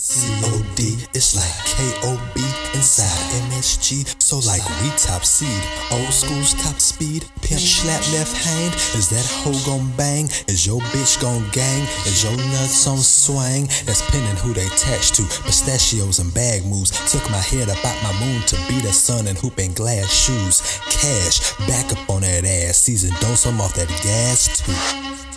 C.O.D. It's like K.O.B. inside MSG. So like we top seed, old school's top speed. Pimp slap left hand. Is that hoe gon' bang? Is your bitch gon' gang? Is your nuts on swing? That's pinning who they attached to. Pistachios and bag moves. Took my head up out my moon to be the sun and hoop in glass shoes. Cash, back up on that ass. Season dose, I'm off that gas too.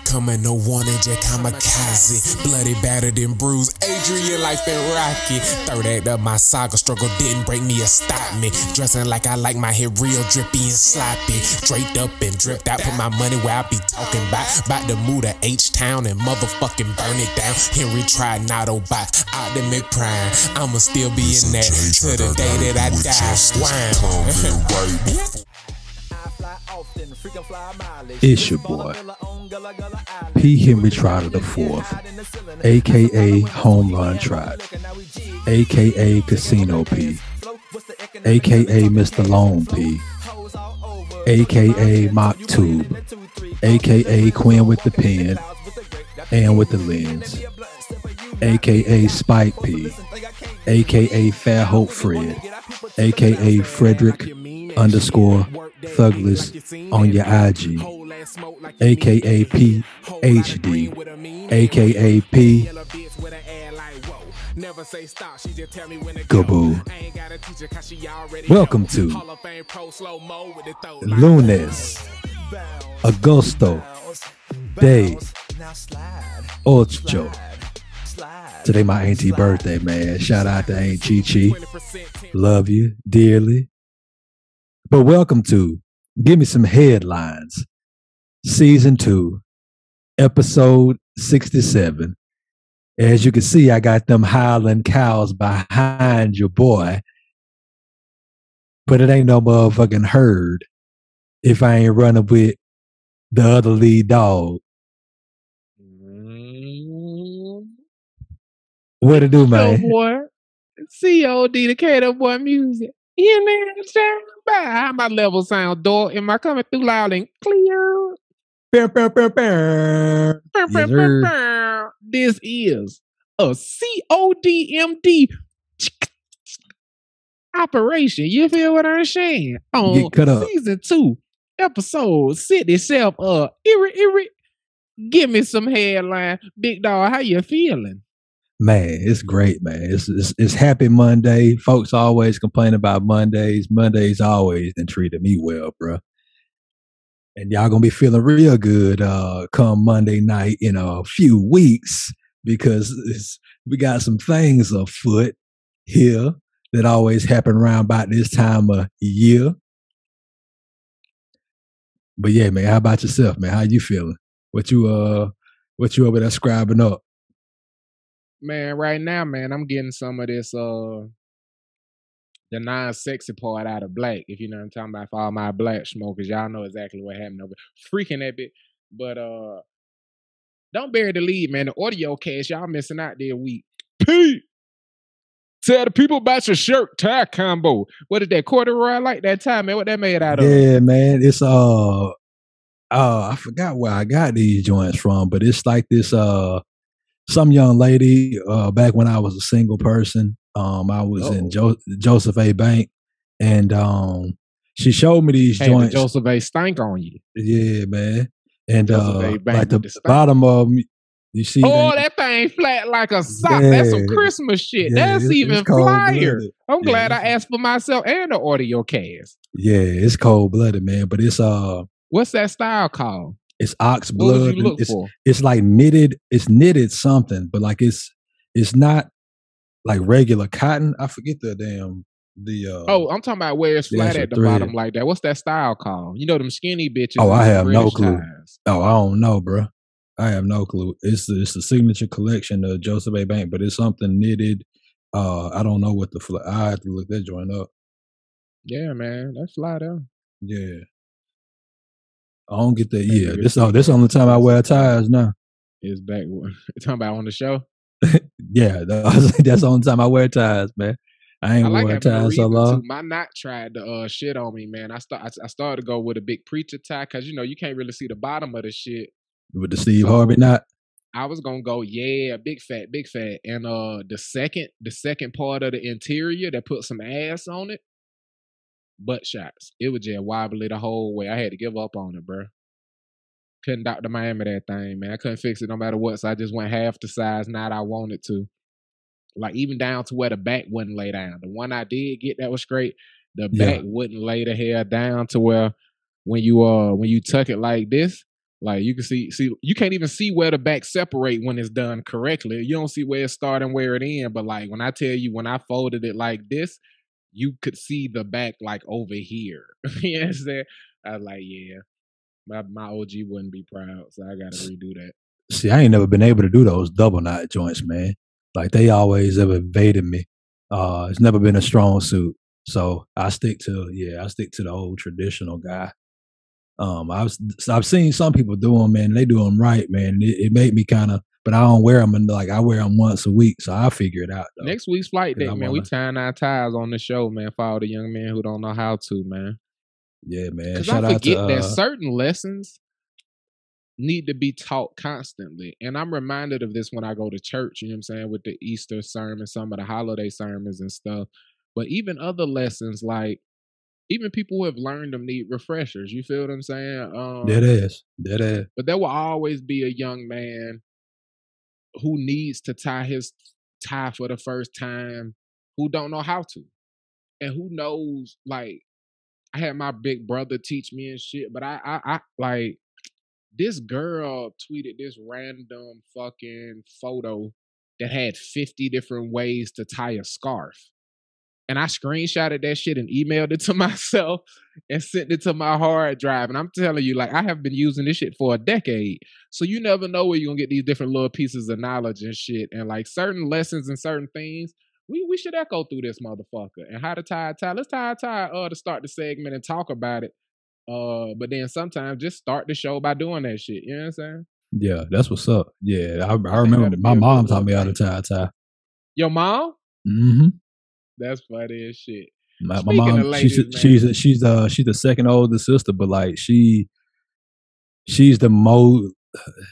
Coming no warning, Jack kamikaze. Bloody, battered and bruised. Adrian, life been rocky. Third act of my saga struggle didn't break me or stop me. Dressing like I like my hair real drippy and sloppy. Draped up and dripped out. Put my money where I be talking about to move to H-Town and motherfucking burn it down. Henry tried not bot. Optimal prime. I'ma still be in that to the day that I die. Wow. It's your boy, P. Henry Trotter the Fourth, aka Home Run Trot, aka Casino P, aka Mr. Lone P, aka Mock Tube, aka Quinn with the pen and with the lens, aka Spike P, aka Fat Hope Fred, aka Frederick _ Thugless on your IG, aka PhD, aka P. Gaboo. Welcome to Lunes Agosto Day Ocho. Today my auntie birthday, man. Shout out to Aunt Chi Chi. Love you dearly. But welcome to Give Me Some Headlines, Season 2, Episode 67. As you can see, I got them howling cows behind your boy. But it ain't no motherfucking herd if I ain't running with the other lead dog. What it do, man? Boy, C.O.D. the Cato Boy music. You know what I'm saying? How my level sound, dog? Am I coming through loud and clear? This is a CODMD operation. You feel what I'm saying? On Season 2, Episode 67. Give me some headline. Big dog, how you feeling? Man, it's great, man. It's Happy Monday. Folks always complain about Mondays. Mondays always done treated me well, bro. And y'all gonna be feeling real good come Monday night in a few weeks because we got some things afoot here that always happen around about this time of year. But yeah, man, how about yourself, man? How you feeling? What you over there scribing up? Man, right now, man, I'm getting some of this, the non-sexy part out of black, if you know what I'm talking about, for all my black smokers. Y'all know exactly what happened over freaking that bit. But don't bury the lead, man. The audio cast, y'all missing out there week. Pete! Tell the people about your shirt tie combo. What is that, corduroy? I like that tie, man. What that made out of? Yeah, man. It's I forgot where I got these joints from, but it's like this some young lady, back when I was a single person, I was in Joseph A. Bank, and she showed me these joints. Joseph A. stank on you. Yeah, man. And like the bottom of them, you see that thing flat like a sock. Yeah. That's some Christmas shit. Yeah, that's even flyer. I'm glad I asked for myself and the audio cast. Yeah, it's cold-blooded, man. But it's what's that style called? It's ox blood. It's like knitted. It's knitted something, but like it's not like regular cotton. I forget the I'm talking about where it's flat at the bottom like that. What's that style called? You know them skinny bitches. Oh, I have no clue. Oh, I don't know, bro. I have no clue. It's the signature collection of Joseph A. Bank, but it's something knitted. I don't know what I have to look that joint up. Yeah, man, that's fly down. Yeah. I don't get that. Yeah, this the only time I wear ties now. It's back. You're talking about on the show? Yeah, that's the only time I wear ties, man. I ain't worn ties so long. My knot tried to shit on me, man. I started to go with a big preacher tie because you can't really see the bottom of the shit. With the Steve Harvey knot? I was gonna go, yeah, big fat. And the second part of the interior that put some ass on it, butt shots. It was just wobbly the whole way. I had to give up on it, bro. Couldn't Dr. Miami that thing, man. I couldn't fix it no matter what, so I just went half the size not I wanted to. Like even down to where the back wouldn't lay down. The one I did get that was straight, the back wouldn't lay the hair down to where when you tuck it like this, like you can see you can't even see where the back separate when it's done correctly. You don't see where it start and where it end. But like when I tell you, when I folded it like this, you could see the back like over here. You know what I'm saying? I was like, yeah, my OG wouldn't be proud, so I gotta redo that. See, I ain't never been able to do those double knot joints, man. Like they always have evaded me. It's never been a strong suit. So I stick to the old traditional guy. I've seen some people do them, man. They do them right, man. It made me kind of, but I don't wear them, and like I wear them once a week, so I'll figure it out. Though. Next week's flight deck, man. We tying our ties on the show, man. For all the young men who don't know how to, man. Yeah, man. Because I forget that certain lessons need to be taught constantly. And I'm reminded of this when I go to church, you know what I'm saying, with the Easter sermon, some of the holiday sermons and stuff. But even other lessons, like even people who have learned them need refreshers. You feel what I'm saying? That is. But there will always be a young man who needs to tie his tie for the first time, who don't know how to. And who knows, like, I had my big brother teach me and shit, but I like, this girl tweeted this random fucking photo that had 50 different ways to tie a scarf. And I screenshotted that shit and emailed it to myself and sent it to my hard drive. And I'm telling you, like, I have been using this shit for a decade. So you never know where you're going to get these different little pieces of knowledge and shit. And like certain lessons and certain things, we should echo through this motherfucker. And how to tie a tie. Let's tie a tie to start the segment and talk about it. But then sometimes just start the show by doing that shit. You know what I'm saying? Yeah, that's what's up. Yeah, I remember my mom taught me how to tie a tie. Your mom? Mm-hmm. That's funny as shit. My mom, ladies, she's the second oldest sister, but like she's the most.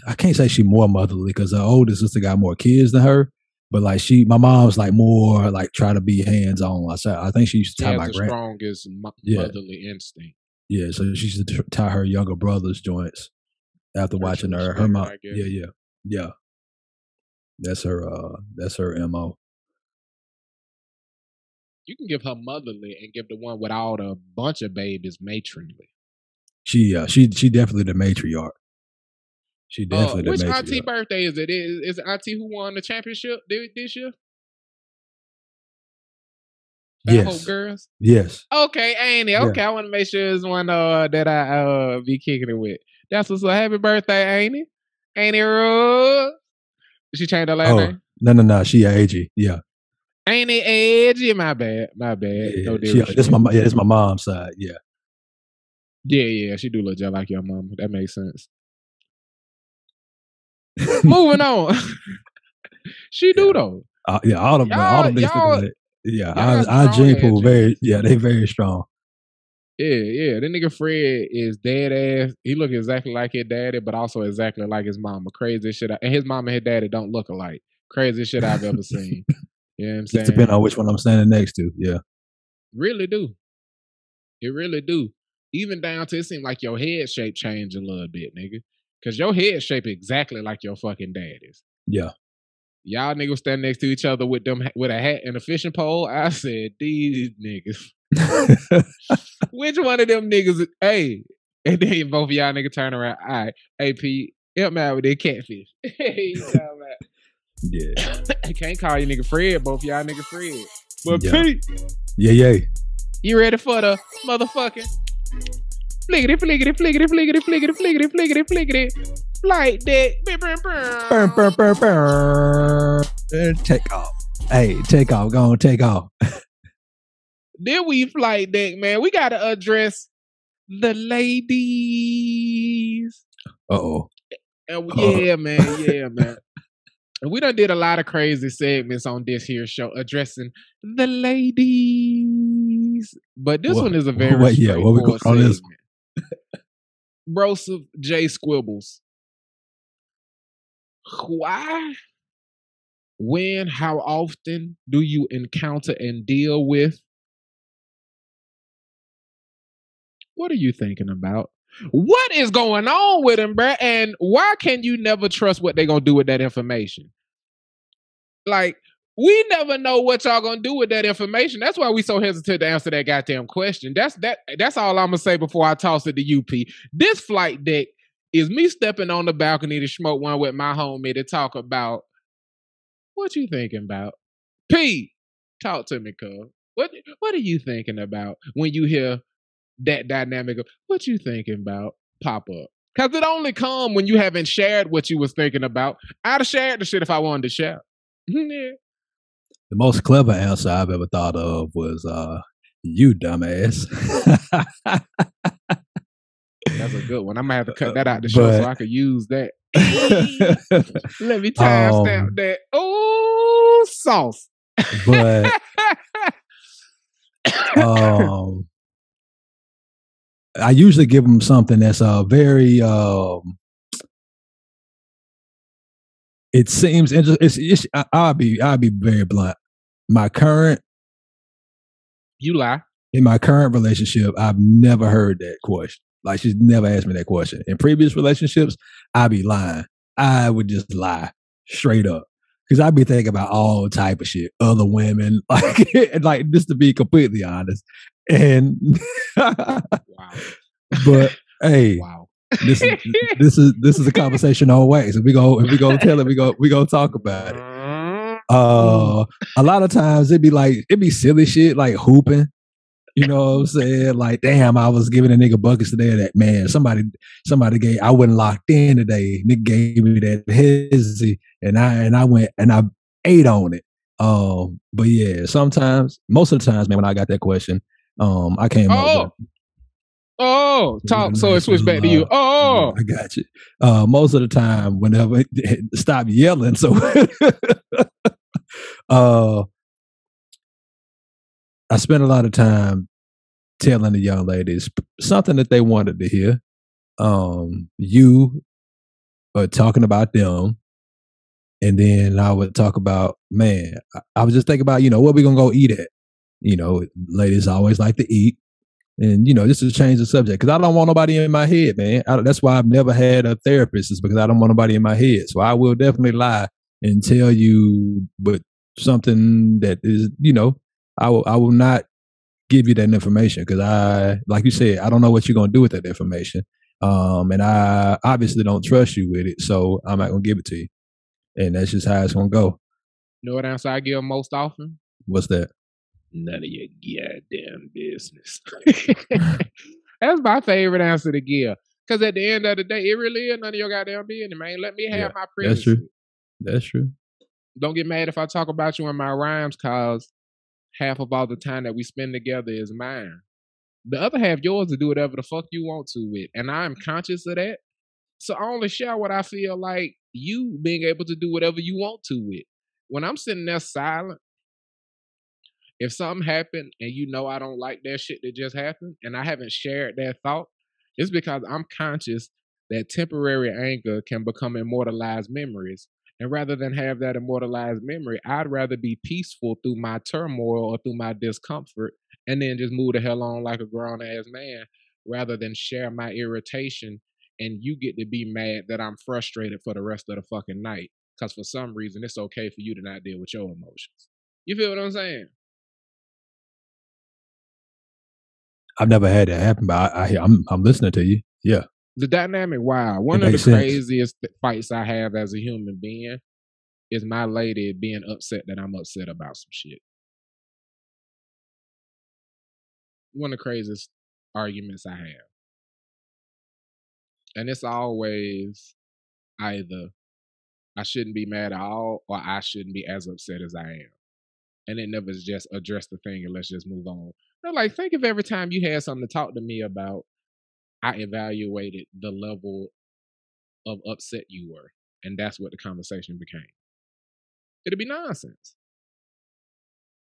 I can't say she's more motherly because her oldest sister got more kids than her. But like my mom's like more like try to be hands on. I think she used to tie my strongest motherly instinct. Yeah, so she used to tie her younger brother's joints after watching her mom. Yeah. That's her MO. You can give her motherly and give the one without a bunch of babies matronly. She definitely the matriarch. She definitely the matriarch. Which matriarch. auntie birthday is it? Is it auntie who won the championship this year? Yes. Girls? Yes. Okay, ain't it? Okay, yeah. I want to make sure it's one that I be kicking it with. That's what's up. Happy birthday, ain't it? Ain't it, Rose? She changed her last name? No. She AG. Yeah. Ain't it edgy? My bad. Yeah, no it's my mom's side. Yeah. Yeah. She do look just like your mama. That makes sense. Moving on. She do though. All them bitches look like. Yeah, our gene pool they very strong. Yeah. That nigga Fred is dead ass. He look exactly like his daddy, but also exactly like his mama. Crazy shit. And his mama and his daddy don't look alike. Crazy shit I've ever seen. You know what I'm saying? It depends on which one I'm standing next to. Yeah. Really do. It really do. Even down to it seemed like your head shape changed a little bit, nigga. Because your head shape exactly like your fucking daddy's. Yeah. Y'all niggas stand next to each other with a hat and a fishing pole. I said, these niggas. Which one of them niggas? Hey, and then both of y'all niggas turn around. All right, hey Pete, help me out with that catfish. Yeah. I can't call you nigga Fred. Both y'all nigga Fred. But Pete. Yeah. You ready for the motherfucking fliggity. Flight deck. Take off. Hey, take off. Go on, take off. Then we flight deck, man. We gotta address the ladies. Uh-oh. And yeah, man. And we done did a lot of crazy segments on this here show addressing the ladies. But this one is a very straightforward segment. Broseph J. Squibbles. Why? When? How often do you encounter and deal with? What are you thinking about? What is going on with them, bruh? And why can you never trust what they're gonna do with that information? Like, we never know what y'all gonna do with that information. That's why we so hesitant to answer that goddamn question. That's all I'm gonna say before I toss it to UP. This flight deck is me stepping on the balcony to smoke one with my homie to talk about what you thinking about. P, talk to me, cuz. What are you thinking about when you hear that dynamic of what you thinking about pop up? Because it only come when you haven't shared what you was thinking about. I'd have shared the shit if I wanted to share. Yeah. The most clever answer I've ever thought of was you dumbass. That's a good one. I'm gonna have to cut that out the show so I could use that. Let me timestamp that. Oh, sauce. But I usually give them something that's very. It seems interesting. I'll be very blunt. My current, you lie. In my current relationship, I've never heard that question. Like, she's never asked me that question. In previous relationships, I'd be lying. I would just lie straight up because I'd be thinking about all type of shit, other women, like just to be completely honest. And wow. But hey, wow. This is a conversation all way. So if we go tell it, we go talk about it. A lot of times it'd be silly shit like hooping. You know what I'm saying? Like, damn, I was giving a nigga buckets today. That man, somebody gave. I wasn't locked in today. Nigga gave me that hezzy, and I went and I ate on it. But yeah, sometimes, most of the times, man, when I got that question, I came over. Oh, talk. So it switched back to you. Oh, I got you. Most of the time, whenever stop yelling. So, I spent a lot of time telling the young ladies something that they wanted to hear. You are talking about them, and then I would talk about, man, I was just thinking about, what we gonna go eat at. Ladies always like to eat. And, just to change the subject, because I don't want nobody in my head, man. That's why I've never had a therapist, is because I don't want nobody in my head. So I will definitely lie and tell you, but something that is, I will not give you that information because like you said, I don't know what you're going to do with that information. And I obviously don't trust you with it. So I'm not going to give it to you. And that's just how it's going to go. You know what answer I give most often? What's that? None of your goddamn business. That's my favorite answer to give. Because at the end of the day, it really is none of your goddamn business, man. Let me have my privacy. That's true. Don't get mad if I talk about you in my rhymes, because half of all the time that we spend together is mine. The other half yours to do whatever the fuck you want to with. And I'm conscious of that. So I only share what I feel like you being able to do whatever you want to with. When I'm sitting there silent, if something happened and I don't like that shit that just happened and I haven't shared that thought, it's because I'm conscious that temporary anger can become immortalized memories. And rather than have that immortalized memory, I'd rather be peaceful through my turmoil or through my discomfort and then just move the hell on like a grown-ass man rather than share my irritation and you get to be mad that I'm frustrated for the rest of the fucking night because for some reason it's okay for you to not deal with your emotions. You feel what I'm saying? I've never had that happen, but I'm listening to you. Yeah. The dynamic, wow. One of the craziest fights I have as a human being is my lady being upset that I'm upset about some shit. One of the craziest arguments I have. And it's always either I shouldn't be mad at all or I shouldn't be as upset as I am. And it never is just address the thing and let's just move on. Like, think of every time you had something to talk to me about, I evaluated the level of upset you were. And that's what the conversation became. It'd be nonsense.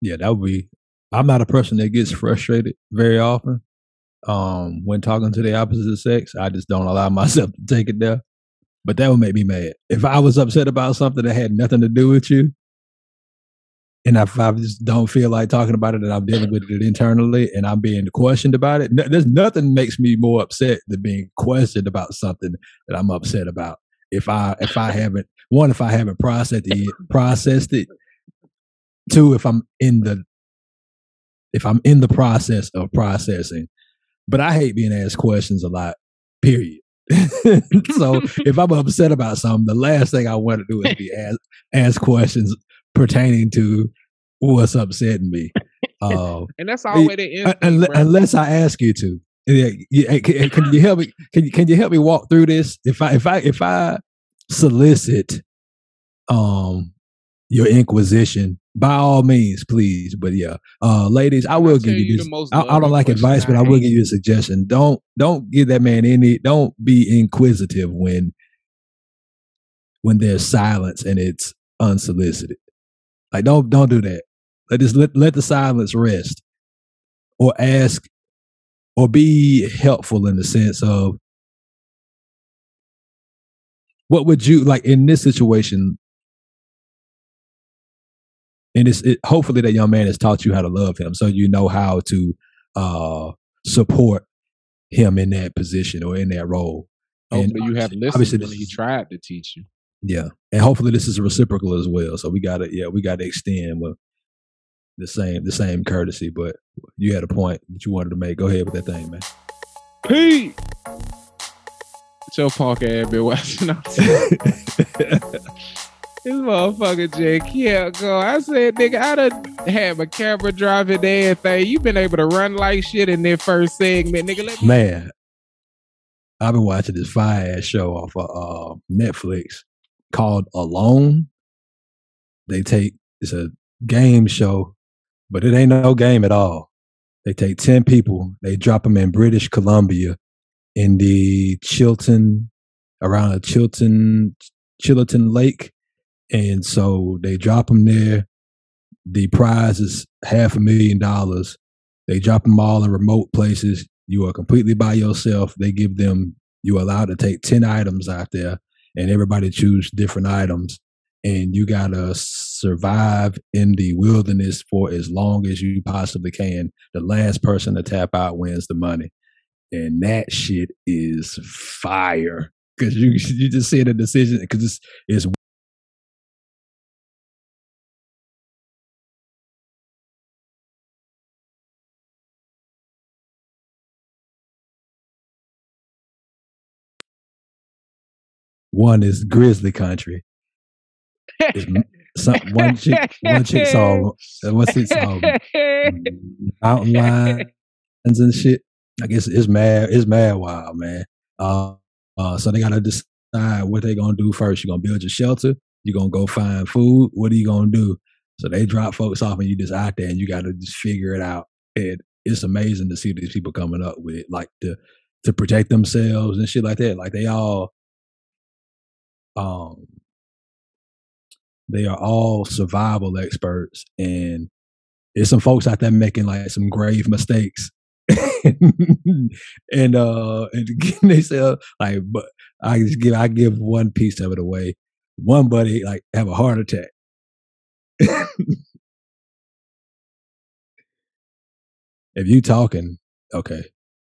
Yeah, that would be. I'm not a person that gets frustrated very often. When talking to the opposite sex, I just don't allow myself to take it there. But that would make me mad. If I was upset about something that had nothing to do with you, and if I just don't feel like talking about it, and I'm dealing with it internally, and I'm being questioned about it, there's nothing makes me more upset than being questioned about something that I'm upset about. If I haven't processed it. Two, if I'm in the process of processing. But I hate being asked questions a lot. Period. So if I'm upset about something, the last thing I want to do is be asked questions pertaining to what's upsetting me. And that's always the instinct, unless I ask you to. Can you help me? Can you help me walk through this? If I solicit your inquisition, by all means, please. But yeah, ladies, I will give you this. I don't like advice, but I will give you a suggestion. Don't give that man don't be inquisitive when there's silence and it's unsolicited. Like don't do that. Let the silence rest, or ask, or be helpful in the sense of, what would you like in this situation? And hopefully that young man has taught you how to love him, so you know how to support him in that position or in that role. Hopefully you have listened when he tried to teach you. Yeah, and hopefully this is reciprocal as well. So we gotta extend with the same courtesy. But you had a point that you wanted to make. Go ahead with that thing, man. Pete, your punk ass been watching on This motherfucker just kept going. I said, nigga, I done had my camera driving everything. You been able to run like shit in that first segment, nigga. Man, I've been watching this fire ass show off of Netflix called Alone. It's a game show, but it ain't no game at all. They take 10 people, they drop them in British Columbia in the around a Chilton Lake. And so they drop them there. The prize is $500,000. They drop them all in remote places. You are completely by yourself. They give them, you're allowed to take 10 items out there, and everybody choose different items. And you got to survive in the wilderness for as long as you possibly can. The last person to tap out wins the money. And that shit is fire. Because you just see the decision, because it's one is grizzly country. One chick saw what's it called? Mountain lions and shit. I guess it's mad wild, man. So they gotta decide what they gonna do first. You gonna build your shelter? You gonna go find food? What are you gonna do? So they drop folks off, and you just out there, and you gotta just figure it out. And it's amazing to see these people coming up with it, like to protect themselves and shit like that. Like they are all survival experts, and there's some folks out there making like some grave mistakes. and they say like, but I give one piece of it away. One buddy like have a heart attack. If you talking, okay.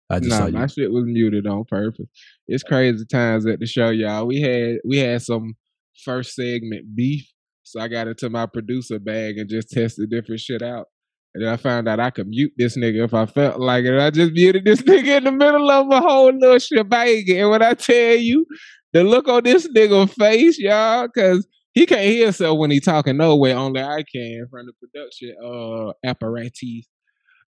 My shit was muted on purpose. It's crazy times at the show, y'all. We had some first segment beef, so I got into my producer bag and just tested different shit out. And then I found out I could mute this nigga if I felt like it. I just muted this nigga in the middle of a whole little shebang. And when I tell you, the look on this nigga face, y'all, because he can't hear himself when he talking nowhere. Only I can from the production apparatus.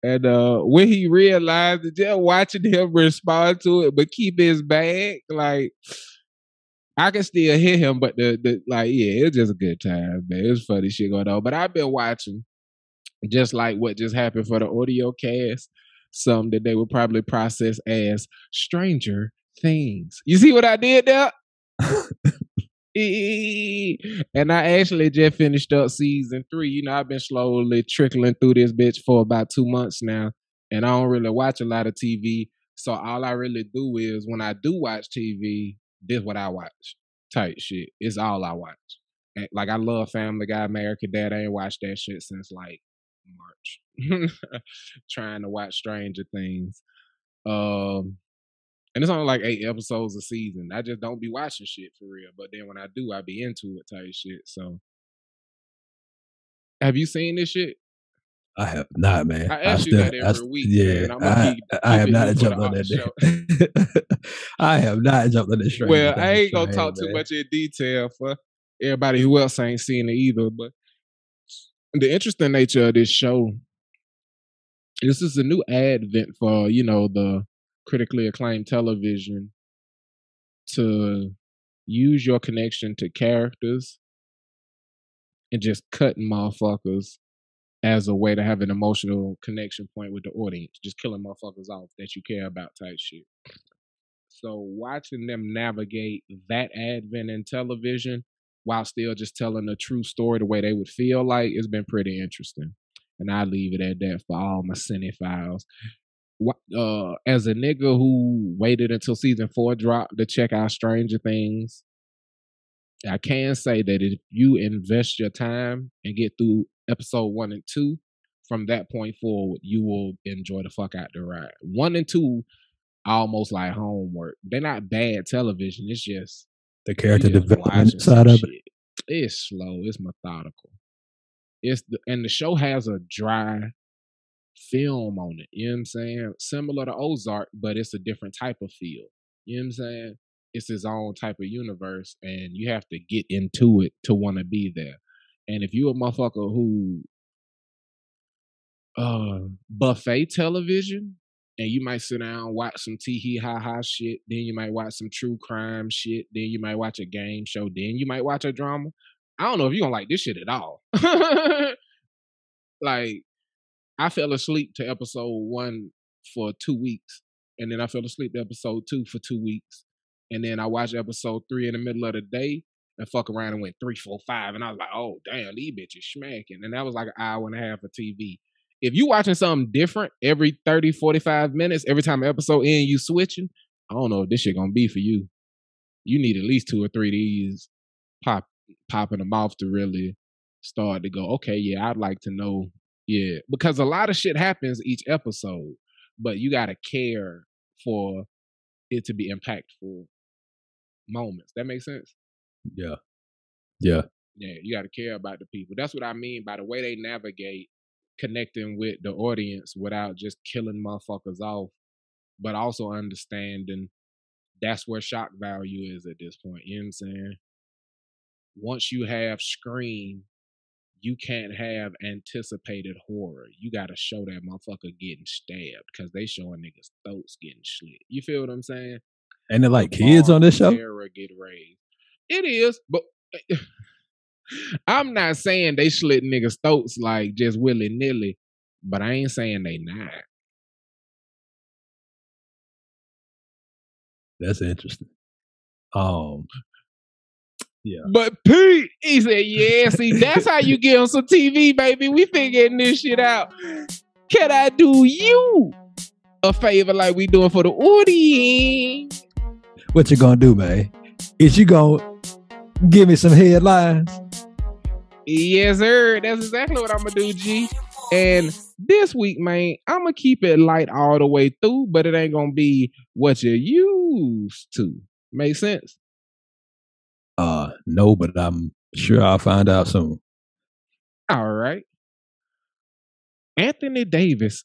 And when he realized it, just watching him respond to it, but keep his bag, like, I can still hear him, but it's just a good time, man. It's funny shit going on. But I've been watching, just like what just happened for the audio cast, some that they would probably process as Stranger Things. You see what I did there? And I actually just finished up season 3. You know, I've been slowly trickling through this bitch for about 2 months now, and I don't really watch a lot of TV. So all I really do is when I do watch TV, this is what I watch. type shit. It's all I watch. And, like, I love Family Guy, American Dad. I ain't watched that shit since like March. Trying to watch Stranger Things. And it's only like 8 episodes a season. I just don't be watching shit for real. But then when I do, I be into it type shit. So, have you seen this shit? I have not, man. I ask you that every week. Yeah, man. I'm gonna keep I have it not new for jumped the on that. show. I have not jumped on this. Well, I ain't gonna talk too much in detail for everybody who else ain't seen it either. But the interesting nature of this show, this is a new advent for, you know, the critically acclaimed television to use your connection to characters and just cutting motherfuckers as a way to have an emotional connection point with the audience. Just killing motherfuckers off that you care about type shit. So watching them navigate that advent in television while still just telling a true story the way they would feel like, it's been pretty interesting. And I leave it at that for all my cinephiles. As a nigga who waited until season 4 dropped to check out Stranger Things, I can say that if you invest your time and get through episode 1 and 2, from that point forward, you will enjoy the fuck out the ride. 1 and 2, almost like homework. They're not bad television. It's just the character development side of it. It's slow. It's methodical. And the show has a dry film on it. You know what I'm saying? Similar to Ozark, but it's a different type of feel. You know what I'm saying? It's its own type of universe, and you have to get into it to want to be there. And if you a motherfucker who buffet television, and you might sit down and watch some tee ha ha shit, then you might watch some true crime shit, then you might watch a game show, then you might watch a drama. I don't know if you're gonna like this shit at all. Like, I fell asleep to episode 1 for 2 weeks, and then I fell asleep to episode 2 for 2 weeks, and then I watched episode 3 in the middle of the day and fuck around and went 3, 4, 5, and I was like, oh damn, these bitches smacking. And that was like an hour and a half of TV. If you watching something different every 30, 45 minutes, every time an episode ends, you switching, I don't know if this shit gonna be for you. You need at least 2 or 3 of these popping them off to really start to go, okay, yeah, I'd like to know. Yeah, because a lot of shit happens each episode, but you gotta care for it to be impactful moments. That makes sense? Yeah. Yeah, you gotta care about the people. That's what I mean by the way they navigate connecting with the audience without just killing motherfuckers off, but also understanding that's where shock value is at this point. You know what I'm saying? Once you have Scream, you can't have anticipated horror. You got to show that motherfucker getting stabbed because they showing niggas' throats getting slit. You feel what I'm saying? And they're like kids on this show? Terror get raised. It is, but I'm not saying they slit niggas' throats like just willy-nilly, but I ain't saying they not. That's interesting. Yeah. But Pete, he said, yeah, see, that's how you get on some TV, baby. We figuring this shit out. Can I do you a favor like we doing for the audience? What you gonna do, man? Is you gonna give me some headlines? Yes, sir. That's exactly what I'm gonna do, G. And this week, man, I'm gonna keep it light all the way through, but it ain't gonna be what you're used to. Make sense? No, but I'm sure I'll find out soon. All right. Anthony Davis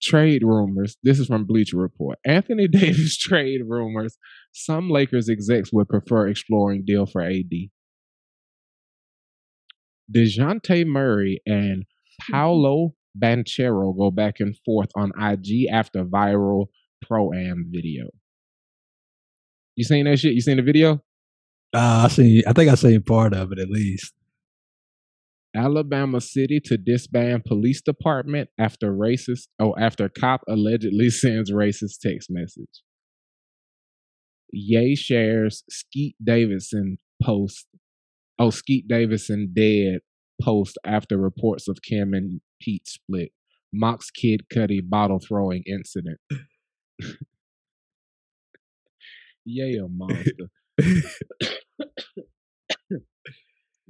trade rumors. This is from Bleacher Report. Anthony Davis trade rumors. Some Lakers execs would prefer exploring deal for AD. DeJounte Murray and Paolo Banchero go back and forth on IG after viral pro-am video. You seen that shit? You seen the video? I think I seen part of it at least. Alabama City to disband police department after cop allegedly sends racist text message. Ye shares Skete Davidson post. Oh, Skete Davidson dead post after reports of Kim and Pete split. Mocks Kid Cudi bottle throwing incident. Yay, a monster.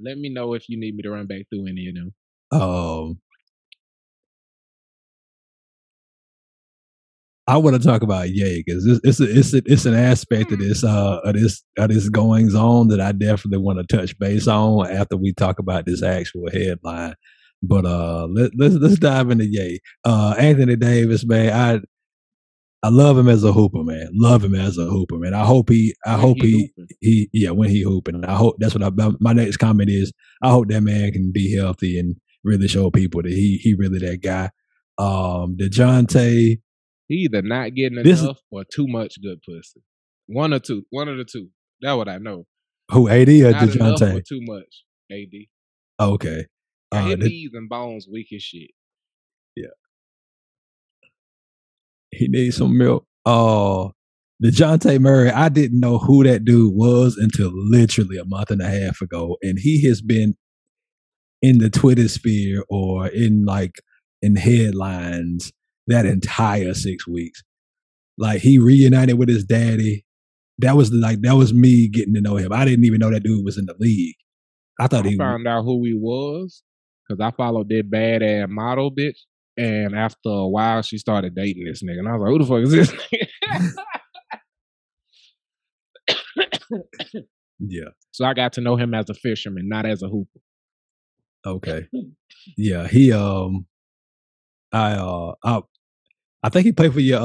Let me know if you need me to run back through any of them. I want to talk about Ye because it's an aspect of this goings on that I definitely want to touch base on after we talk about this actual headline. But let's dive into Ye. Anthony Davis, man, I love him as a hooper, man. Love him as a hooper, man. I hope he when he hooping. I hope that's what my next comment is. I hope that man can be healthy and really show people that he really that guy. DeJounte, he either not getting enough or too much good pussy. One of the two. That's what I know. Who, AD or not DeJounte? Enough or too much, AD. Okay. His knees and bones weak as shit. Yeah. He needs some milk. DeJounte Murray, I didn't know who that dude was until literally a month and a half ago. And he has been in the Twitter sphere or in headlines that entire 6 weeks. Like, he reunited with his daddy. That was me getting to know him. I didn't even know that dude was in the league. I found out who he was because I followed that badass model bitch. And after a while, she started dating this nigga. And I was like, who the fuck is this nigga? Yeah. So I got to know him as a fisherman, not as a hooper. Okay. Yeah. He I think he played for your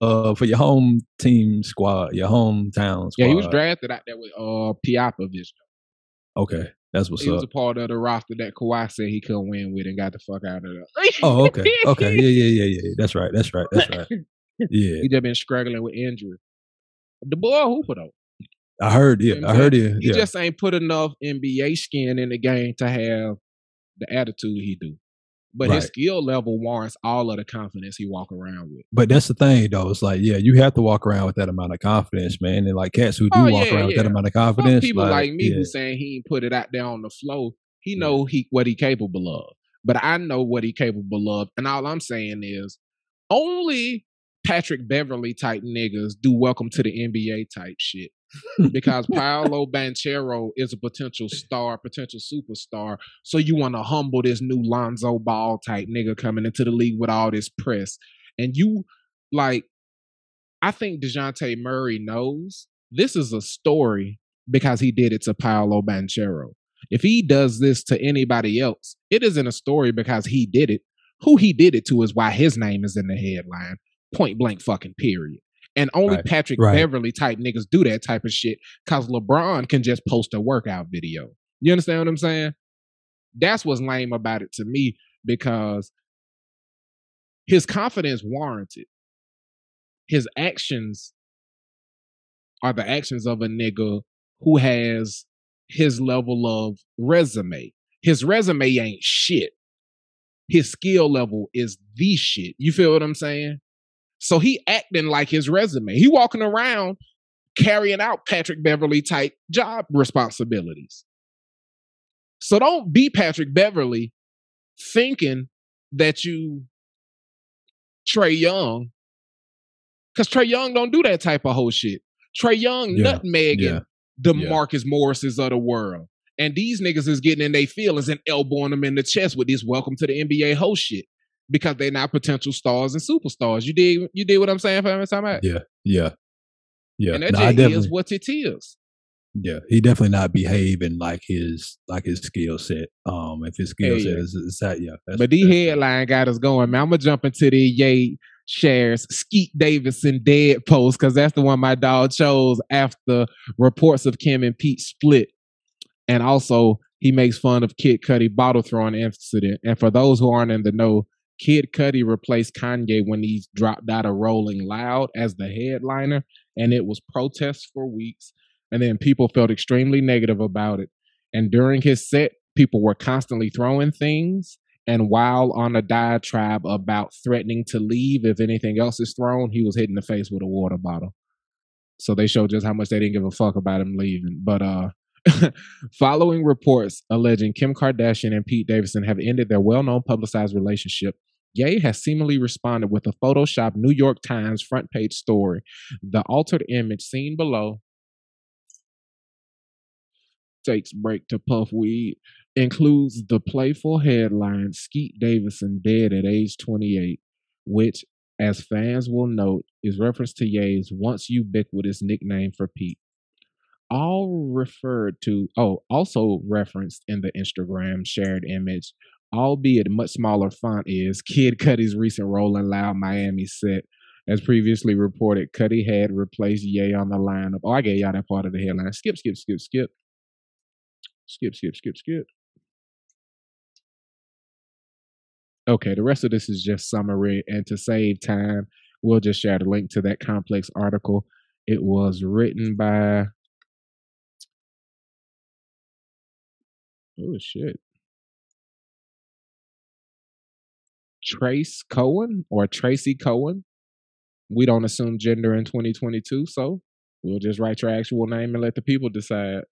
home team squad, your hometown squad. Yeah, he was drafted out there with Piapovich. Okay. That's what's up. He was a part of the roster that Kawhi said he couldn't win with and got the fuck out of there. Oh, okay. Okay. Yeah. That's right. Yeah. He just been struggling with injury. The boy hooper though. I heard you. He just ain't put enough NBA skin in the game to have the attitude he do. But his skill level warrants all of the confidence he walk around with. But that's the thing, though. It's like, yeah, you have to walk around with that amount of confidence, man. And like cats who do walk around with that amount of confidence. Fuck people like me who saying he ain't put it out there on the floor. He know what he capable of. But I know what he capable of. And all I'm saying is only Patrick Beverly type niggas do welcome to the NBA type shit. Because Paolo Banchero is a potential star, potential superstar. So you want to humble this new Lonzo Ball type nigga coming into the league with all this press. And you, like, I think DeJounte Murray knows this is a story because he did it to Paolo Banchero. If he does this to anybody else, it isn't a story because he did it. Who he did it to is why his name is in the headline. Point blank fucking period. And only Patrick Beverly type niggas do that type of shit because LeBron can just post a workout video. You understand what I'm saying? That's what's lame about it to me because his confidence warranted. His actions are the actions of a nigga who has his level of resume. His resume ain't shit. His skill level is the shit. You feel what I'm saying? So he acting like his resume. He walking around carrying out Patrick Beverly type job responsibilities. So don't be Patrick Beverly thinking that you Trae Young, because Trae Young don't do that type of whole shit. Trae Young nutmegging the Marcus Morrises of the world. And these niggas is getting in their feelings and elbowing them in the chest with this welcome to the NBA whole shit. Because they're not potential stars and superstars. You did what I'm saying for me? Yeah. And that is what it is. Yeah, he definitely not behaving like his skill set. If his skill set is that, but the headline got us going, man. I'm gonna jump into the Ye shares Skete Davidson dead post because that's the one my dog chose after reports of Kim and Pete split. And also, he makes fun of Kid Cudi bottle throwing incident. And for those who aren't in the know, Kid Cudi replaced Kanye when he dropped out of Rolling Loud as the headliner, and it was protests for weeks, and then people felt extremely negative about it. And during his set, people were constantly throwing things, and while on a diatribe about threatening to leave if anything else is thrown, he was hit in the face with a water bottle. So they showed just how much they didn't give a fuck about him leaving. But following reports alleging Kim Kardashian and Pete Davidson have ended their well-known publicized relationship, Ye has seemingly responded with a Photoshop New York Times front page story. The altered image seen below takes break to puff weed includes the playful headline Skete Davidson dead at age 28, which, as fans will note, is reference to Ye's once ubiquitous nickname for Pete. Also referenced in the Instagram shared image, albeit much smaller font, is Kid Cudi's recent Rolling Loud Miami set. As previously reported, Cudi had replaced Ye on the lineup. Oh, I gave y'all that part of the headline. Skip. Okay, the rest of this is just summary, and to save time, we'll just share the link to that complex article. It was written by... oh, shit. Trace Cohen or Tracy Cohen. We don't assume gender in 2022, so we'll just write your actual name and let the people decide.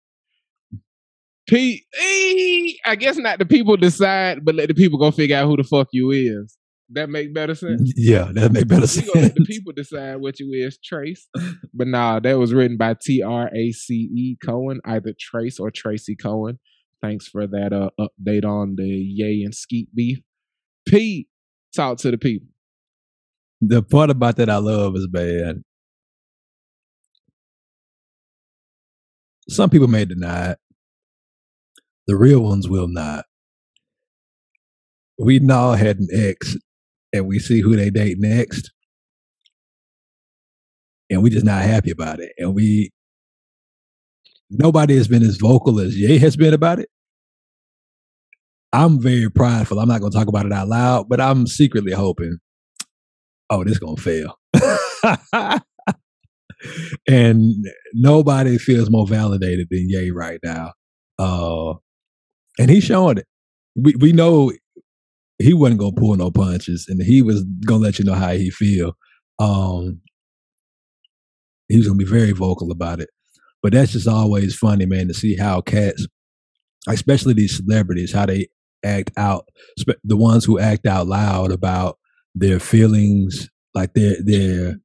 I guess not the people decide, but let the people go figure out who the fuck you is. That make better sense? Yeah, that make better sense. We gonna let the people decide what you is, Trace. But nah, that was written by Trace Cohen, either Trace or Tracy Cohen. Thanks for that update on the Ye and Skete beef. Pete, talk to the people. The part about that I love is, man, some people may deny it. The real ones will not. We all had an ex, and we see who they date next, and we just not happy about it. And nobody has been as vocal as Ye has been about it. I'm very prideful. I'm not going to talk about it out loud, but I'm secretly hoping, oh, this going to fail. And nobody feels more validated than Ye right now. And he's showing it. We know he wasn't going to pull no punches, and he was going to let you know how he feel. He was going to be very vocal about it. But that's just always funny, man, to see how cats, especially these celebrities, how they act out, the ones who act out loud about their feelings, like their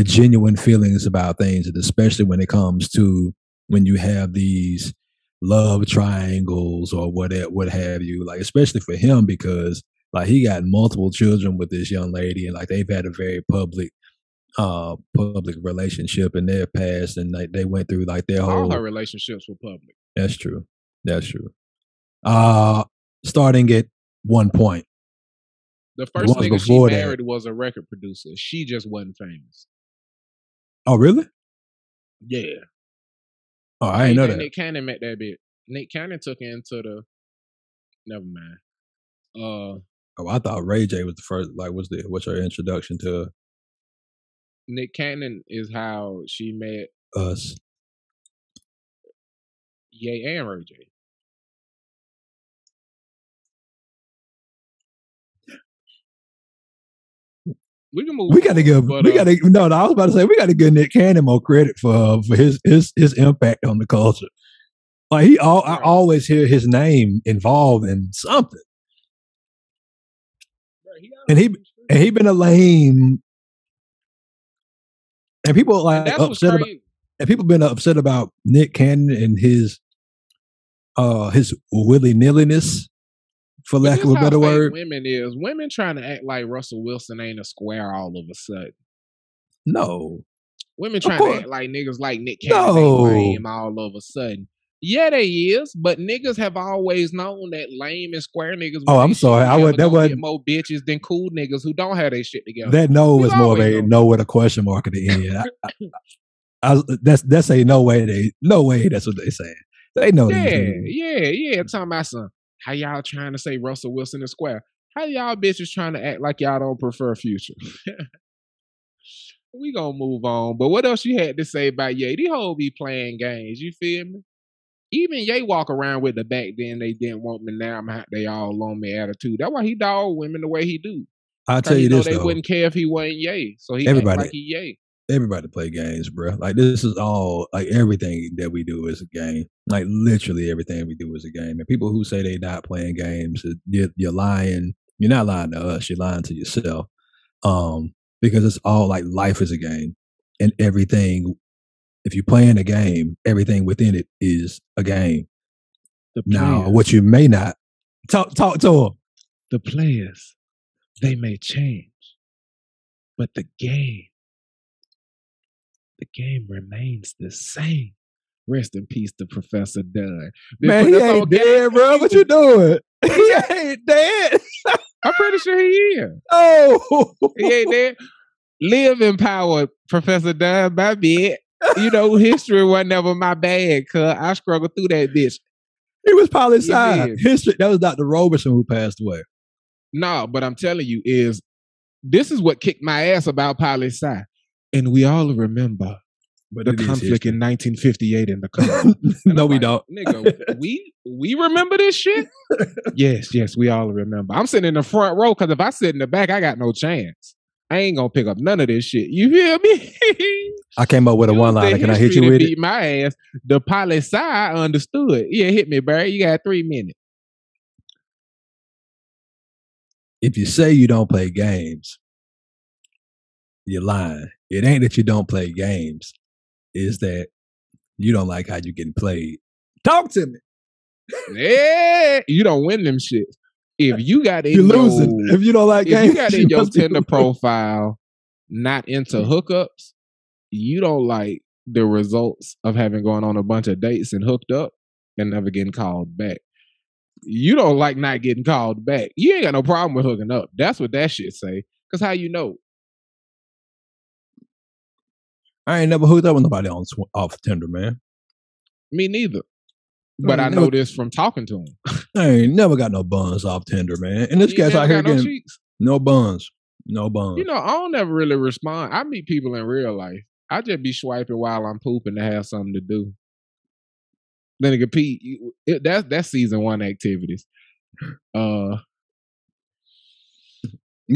genuine feelings about things, and especially when it comes to when you have these love triangles or what have you, like especially for him, because like he got multiple children with this young lady, and like they've had a very public relationship in their past, and like they went through like their whole... all her relationships were public. That's true. Starting at one point, the first nigga she married was a record producer. She just wasn't famous. Oh, really? Yeah. Oh, I didn't know that. Nick Cannon met that bitch. Nick Cannon took her into the... never mind. Oh, I thought Ray J was the first. Like, what's her introduction to her? Nick Cannon is how she met us. Ye and Ray J. We can move. We got to give. I was about to say we got to give Nick Cannon more credit for his impact on the culture. Like I always hear his name involved in something. And he been a lame, and people like upset about, and people been upset about Nick Cannon and his willy-nilliness, for lack of a better word. Women trying to act like Russell Wilson ain't a square all of a sudden. No, women trying to act like niggas like Nick Cannon ain't lame all of a sudden. Yeah, they is, but niggas have always known that lame and square niggas. Oh, I'm sorry. That was get more bitches than cool niggas who don't have their shit together. That no was more of a no with a question mark at the end. That's a no way. That's what they saying. They know. Yeah. Talking about some. How y'all trying to say Russell Wilson is square? How y'all bitches trying to act like y'all don't prefer Future? We gonna move on. But what else you had to say about Ye? These hoes be playing games. You feel me? Even Ye walk around with the back then they didn't want me, now they all on me attitude. That's why he dog women the way he do. I'll tell you this, they wouldn't care if he wasn't Ye. So he act like he Ye. Everybody play games, bro. Like this is all, like everything that we do is a game. Like literally everything we do is a game. And people who say they not playing games, you're lying. You're not lying to us. You're lying to yourself. Because it's all like life is a game, and everything. If you're playing a game, everything within it is a game. Now, what you may not talk to them. The players, they may change, but the game remains the same. Rest in peace to Professor Dunn. Man, he ain't dead, bro. What you doing? He ain't dead. I'm pretty sure he is. Oh, he ain't dead. Live in power, Professor Dunn. My bad. You know, history wasn't never my bag, cuz I struggled through that bitch. He was poli sci. History. That was Dr. Roberson who passed away. No, but I'm telling you, this is what kicked my ass about poli sci. And we all remember the conflict in 1958 in the country. No, we don't. Nigga, we remember this shit? Yes, we all remember. I'm sitting in the front row because if I sit in the back, I got no chance. I ain't gonna pick up none of this shit. You hear me? I came up with a one-liner. Can I hit you with it? Beat my ass. The poli sci, I understood. Yeah, hit me, Barry. You got 3 minutes. If you say you don't play games, you're lying. It ain't that you don't play games. It's that you don't like how you're getting played. Talk to me. Yeah, you don't win them shit. If you got you're losing. If you don't like games, you got in your Tinder profile not into hookups, you don't like the results of having gone on a bunch of dates and hooked up and never getting called back. You don't like not getting called back. You ain't got no problem with hooking up. That's what that shit say. Because how you know? I ain't never hooked up with nobody off Tinder, man. Me neither. But I know this from talking to him. I ain't never got no buns off Tinder, man. And this guy's out here getting no buns. No buns. You know, I don't ever really respond. I meet people in real life. I just be swiping while I'm pooping to have something to do. Then again, Pete, that's season 1 activities. Yeah,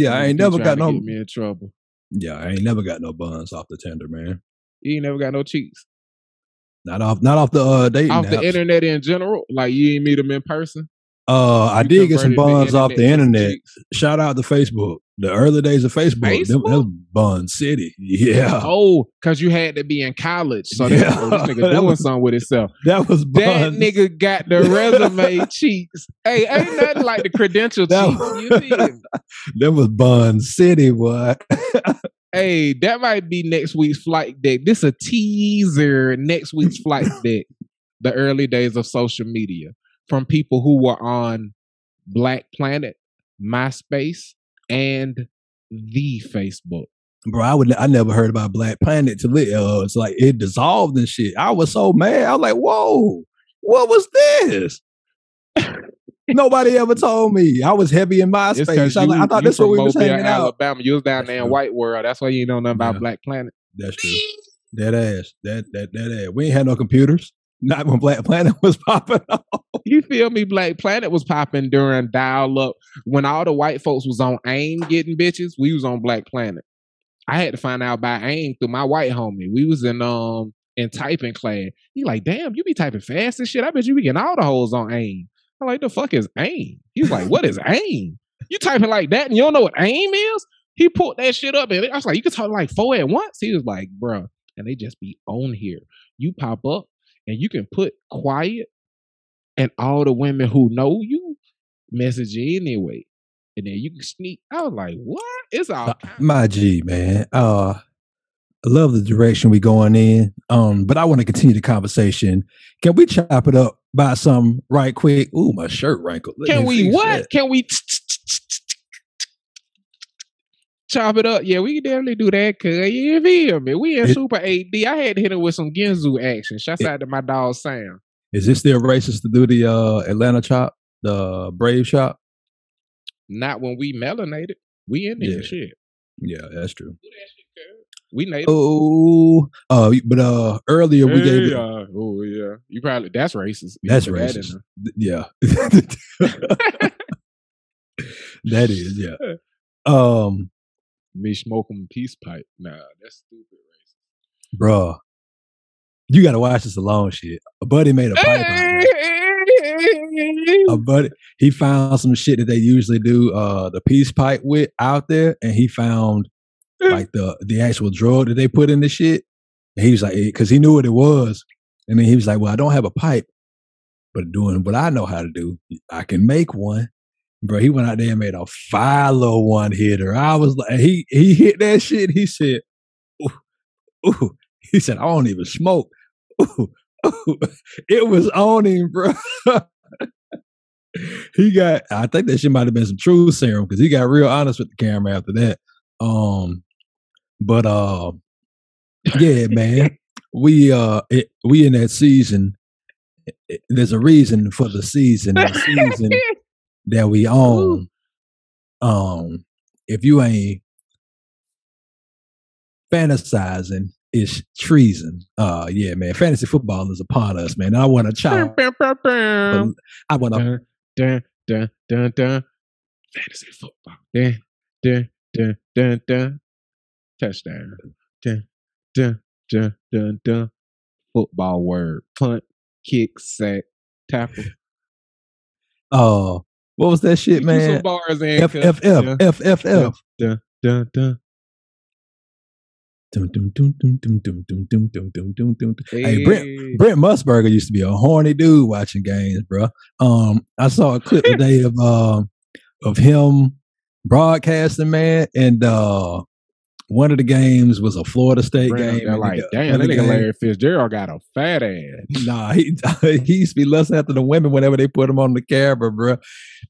I ain't never got no. Get me in trouble. Yeah, I ain't never got no buns off the Tinder, man. You ain't never got no cheeks. Not off the dating off apps. The internet in general. Like you ain't meet them in person. I did get some buns off the internet. Shout out to Facebook. The early days of Facebook. That was Bun City. Yeah. Oh, because you had to be in college. So this nigga doing something with himself. That was Buns. That nigga got the resume cheeks. Hey, ain't nothing like the credential cheeks. You see it? That was Bun City, boy. Hey, that might be next week's flight deck. This a teaser. Next week's flight deck. The early days of social media. From people who were on Black Planet, MySpace, and the Facebook. Bro, I never heard about Black Planet till it's like it dissolved and shit. I was so mad. I was like, whoa, what was this? Nobody ever told me. I was heavy in MySpace. I thought that's what we was hanging out. Alabama. You was down there in White World. That's why you know nothing about Black Planet. That's true. That ass. That ass. We ain't had no computers. Not when Black Planet was popping off. You feel me? Black Planet was popping during dial-up. When all the white folks was on AIM getting bitches, we was on Black Planet. I had to find out about AIM through my white homie. We was in typing class. He like, damn, you be typing fast and shit. I bet you be getting all the hoes on AIM. I'm like, the fuck is AIM? He was like, what is AIM? You typing like that and you don't know what AIM is? He pulled that shit up and I was like, you can talk like 4 at once? He was like, bruh, and they just be on here. You pop up and you can put quiet and all the women who know you message you anyway. And then you can sneak. I was like, what? It's all my G, man. I love the direction we going in. But I want to continue the conversation. Can we chop it up by something right quick? Ooh, my shirt wrinkled. Can we what? Can we chop it up? Yeah, we can definitely do that. Cause you feel me? We in Super 8D. I had to hit it with some Genzu action. Shouts out to my dog Sam. Is it still racist to do the Atlanta chop, the Brave chop? Not when we melanated. We in there, shit. Yeah, that's true. We native. But earlier we gave it. Oh yeah, you probably that's racist. That's racist. Yeah, that is Me smoking peace pipe. Nah, that's stupid racist, bro. You gotta watch this alone, shit. A buddy made a pipe out a buddy, he found some shit that they usually do the peace pipe with out there, and he found like the actual drug that they put in the shit. And he was like, because he knew what it was, and then he was like, well, I don't have a pipe, But doing what I know how to do, I can make one. Bro, he went out there and made a follow one hitter. I was like, he hit that shit. He said, ooh. He said, I don't even smoke. Ooh. It was on him, bro. I think that shit might have been some true serum because he got real honest with the camera after that. Yeah, man. We in that season. There's a reason for the season. The season that we own. If you ain't fantasizing, it's treason. Yeah, man. Fantasy football is upon us, man. I want to chop. I want to. Dun. Fantasy football. Dun. Touchdown. Dun. Football word. Punt, kick, sack, tackle. Oh, what was that shit, man? Some bars in FFF. Dun. Hey, Brent Musburger used to be a horny dude watching games, bro. I saw a clip today of him broadcasting, man, and one of the games was a Florida State game. They're like, damn, that nigga Larry Fitzgerald got a fat ass. Nah, he used to be lusting after the women whenever they put him on the camera, bro.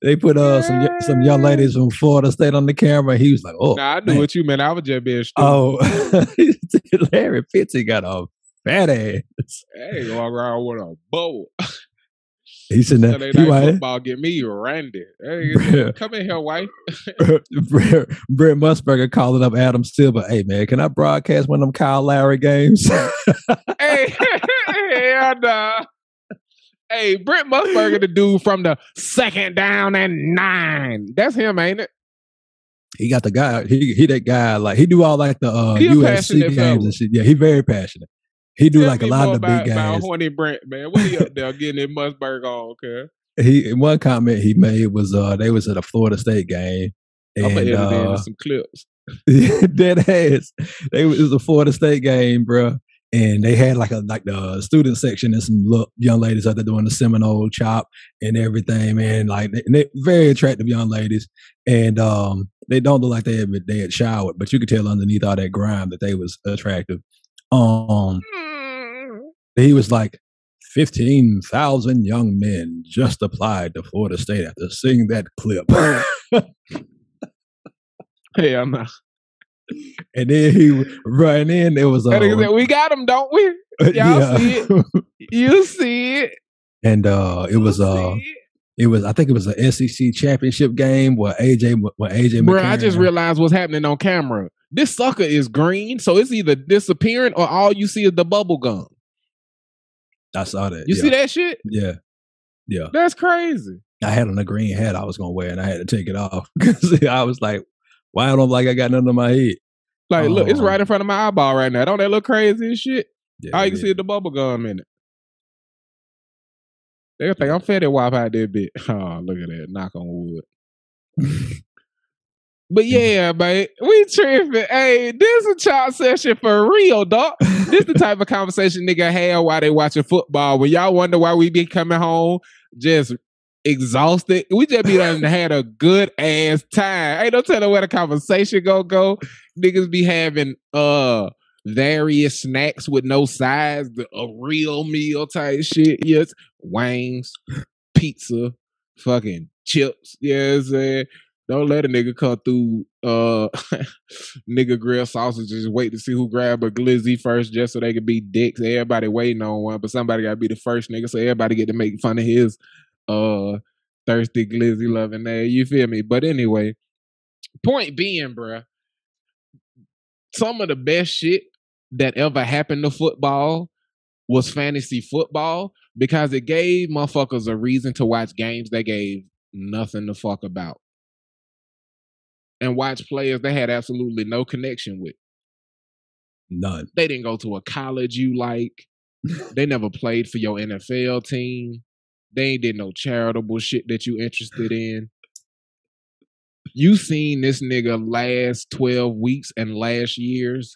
They put some young ladies from Florida State on the camera. He was like, oh. Nah, I knew what you meant. I was just being stupid. Oh, Larry Fitz, he got a fat ass. Hey, walk around with a bow. He said that football get me Randy. Hey, come in here, wife. Brent Musburger calling up Adam Silver. Hey, man, can I broadcast one of them Kyle Lowry games? Hey, nah. Hey, Brent Musburger, the dude from the Second Down and 9. That's him, ain't it? He got the guy. He that guy. Like he do all like the USC games and shit. Yeah, he very passionate. He do like a lot of the big games. Horny Brent, man. What he up there getting that Musburger on, cuz? One comment he made was they was at a Florida State game. And, I'm gonna edit into some clips. Dead ass. It was a Florida State game, bro. And they had like the student section and some young ladies out there doing the Seminole chop and everything, man. Like they very attractive young ladies. And they don't look like they had showered, but you could tell underneath all that grime that they was attractive. He was like, 15,000 young men just applied to Florida State after seeing that clip. Hell no. And then he ran in. There was we got him, don't we? Y'all see it? You see it? And it was I think it was an SEC championship game where AJ Bro, I just realized what's happening on camera. This sucker is green, so it's either disappearing or all you see is the bubble gum. I saw that. You see that shit? Yeah. That's crazy. I had on a green hat I was gonna wear, and I had to take it off because I was like, "Why I don't like I got nothing on my head?" Like, look, it's right in front of my eyeball right now. Don't that look crazy as shit? Yeah, all you can see is the bubble gum in it. They think I'm fed at wipe out that bit. Oh, look at that. Knock on wood. But yeah, man, we tripping. Hey, this is a chop session for real, dog. This the type of conversation nigga have while they watching football. When y'all wonder why we be coming home just exhausted, we just be done had a good ass time. Ain't no telling where the conversation go. Niggas be having various snacks with no sides, a real meal type shit. Yes, wings, pizza, fucking chips. Yes, don't let a nigga come through nigga grill sausage. Just wait to see who grab a glizzy first just so they can be dicks. Everybody waiting on one, but somebody gotta be the first nigga so everybody get to make fun of his thirsty glizzy loving there. You feel me? But anyway, point being, bruh, some of the best shit that ever happened to football was fantasy football because it gave motherfuckers a reason to watch games they gave nothing to fuck about. And watch players they had absolutely no connection with. None. They didn't go to a college you like. They never played for your NFL team. They ain't did no charitable shit that you interested in. You seen this nigga last 12 weeks and last year's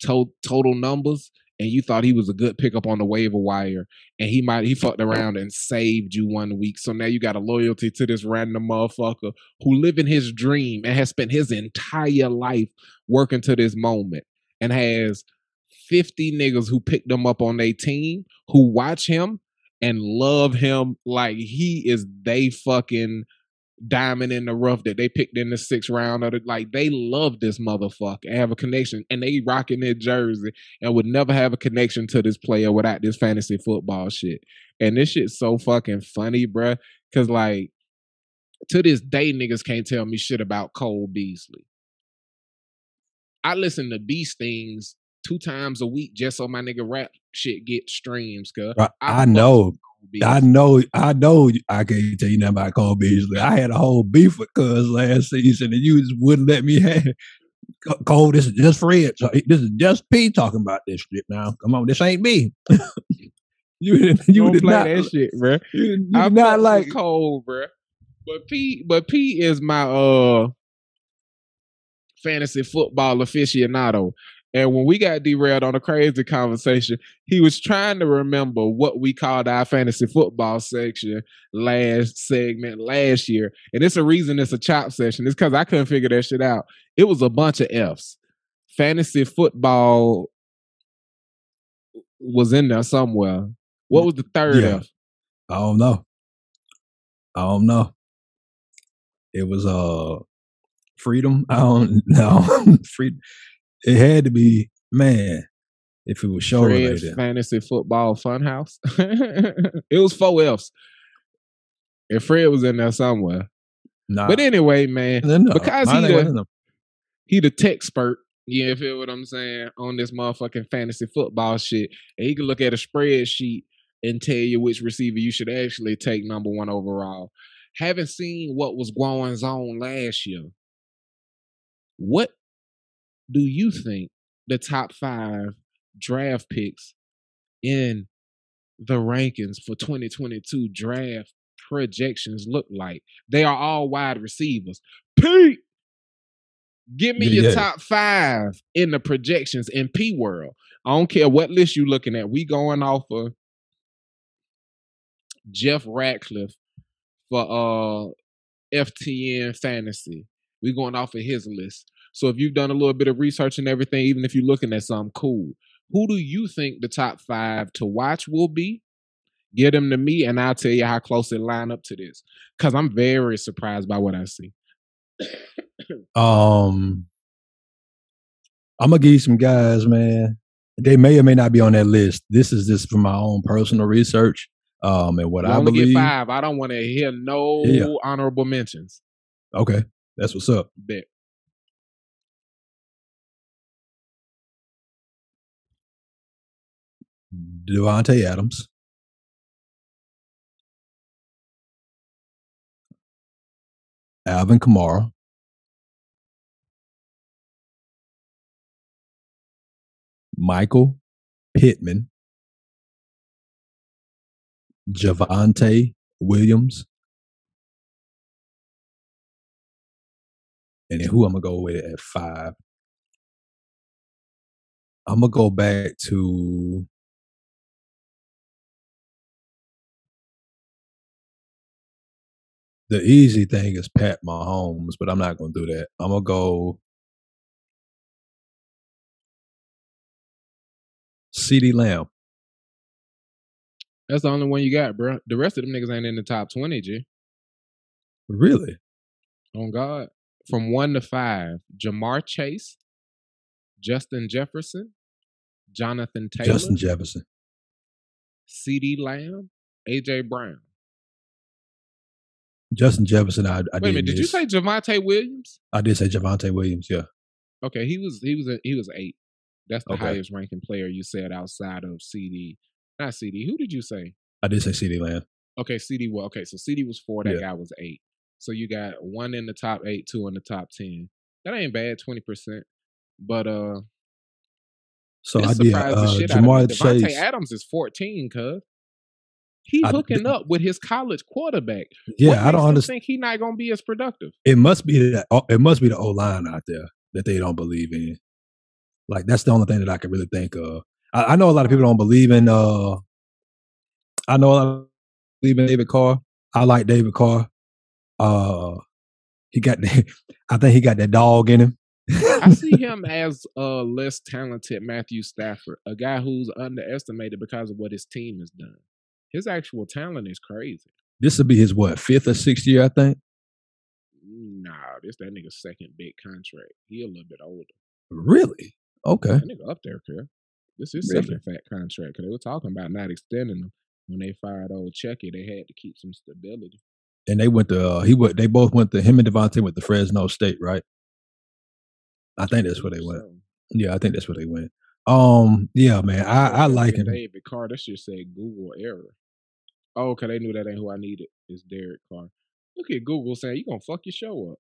total numbers, and you thought he was a good pickup on the waiver wire, and he fucked around and saved you 1 week. So now you got a loyalty to this random motherfucker who living his dream and has spent his entire life working to this moment and has 50 niggas who picked him up on their team who watch him and love him like he is they fucking diamond in the rough that they picked in the 6th round of it. Like, they love this motherfucker and have a connection, and they rocking their jersey and would never have a connection to this player without this fantasy football shit. And this shit's so fucking funny, bruh, because like to this day niggas can't tell me shit about Cole Beasley. I listen to Beast Things 2 times a week just so my nigga rap shit get streams, cuz. I know I can't tell you nothing about Cole Beasley. I had a whole beef with Cuz last season, and you just wouldn't let me have Cole. This is just Fred. So this is just P talking about this shit now. Come on, this ain't me. you did play not that shit, bro. I'm not like Cole, bro. But P is my fantasy football aficionado. And when we got derailed on a crazy conversation, he was trying to remember what we called our fantasy football section last year. And it's a reason it's a chop session. It's because I couldn't figure that shit out. It was a bunch of F's. Fantasy football was in there somewhere. What was the third F? I don't know. It was freedom. I don't know. Freedom. It had to be, man, if it was show related. Fantasy Football Funhouse. It was 4 F's. And Fred was in there somewhere. Nah. But anyway, man, because he the tech expert, you feel what I'm saying, on this motherfucking fantasy football shit. And he can look at a spreadsheet and tell you which receiver you should actually take number 1 overall. Having seen what was going on last year, what do you think the top 5 draft picks in the rankings for 2022 draft projections look like? They are all wide receivers. Pete, give me your top 5 in the projections in P world. I don't care what list you looking at. We going off of Jeff Ratcliffe for FTN Fantasy. We going off of his list. So if you've done a little bit of research and everything, even if you're looking at something cool, who do you think the top 5 to watch will be? Get them to me, and I'll tell you how close they line up to this. Because I'm very surprised by what I see. I'm gonna give you some guys, man. They may or may not be on that list. This is just from my own personal research. And what I believe. Get 5. I don't want to hear no honorable mentions. Okay, that's what's up. Bet. Devontae Adams, Alvin Kamara, Michael Pittman, Javonte Williams, and then who I'm gonna go with at 5? I'm gonna go back to the easy thing is Pat Mahomes, but I'm not gonna do that. I'm gonna go CeeDee Lamb. That's the only one you got, bro. The rest of them niggas ain't in the top 20, G. Really? On God. From 1 to 5, Jamar Chase, Justin Jefferson, Jonathan Taylor, Justin Jefferson, CeeDee Lamb, AJ Brown. Justin Jefferson, I Wait a minute, did you say Javonte Williams? I did say Javonte Williams, yeah. Okay, he was 8. That's the highest ranking player you said outside of CD. Not CD. Who did you say? I did say CeeDee Lamb. Okay, CD. Well, okay, so CD was 4. That guy was 8. So you got 1 in the top 8, 2 in the top 10. That ain't bad, 20%. But so I did Jamar Chase. Devontae Adams is 14, cuz. He hooking up with his college quarterback. Yeah, I don't understand. Think he not gonna be as productive? It must be that. It must be the O-line out there that they don't believe in. Like, that's the only thing that I can really think of. I know a lot of people don't believe in. I know a lot of people believe in David Carr. I like David Carr. He got. I think he got that dog in him. I see him as a less talented Matthew Stafford, a guy who's underestimated because of what his team has done. His actual talent is crazy. This will be his what, 5th or 6th year, I think. Nah, this that nigga's second big contract. He a little bit older. Really? Okay. That nigga up there, Kerr. This is second fat contract because they were talking about not extending him when they fired old Chucky. They had to keep some stability. And they went to they both went to him and Devontae went to Fresno State, right? I think that's where they went. Yeah, I think that's where they went. Yeah, man, I like him. David Carr, that shit said Google error. Oh, okay, they knew that ain't who I needed. It's Derek Carr. Look at Google saying you gonna fuck your show up.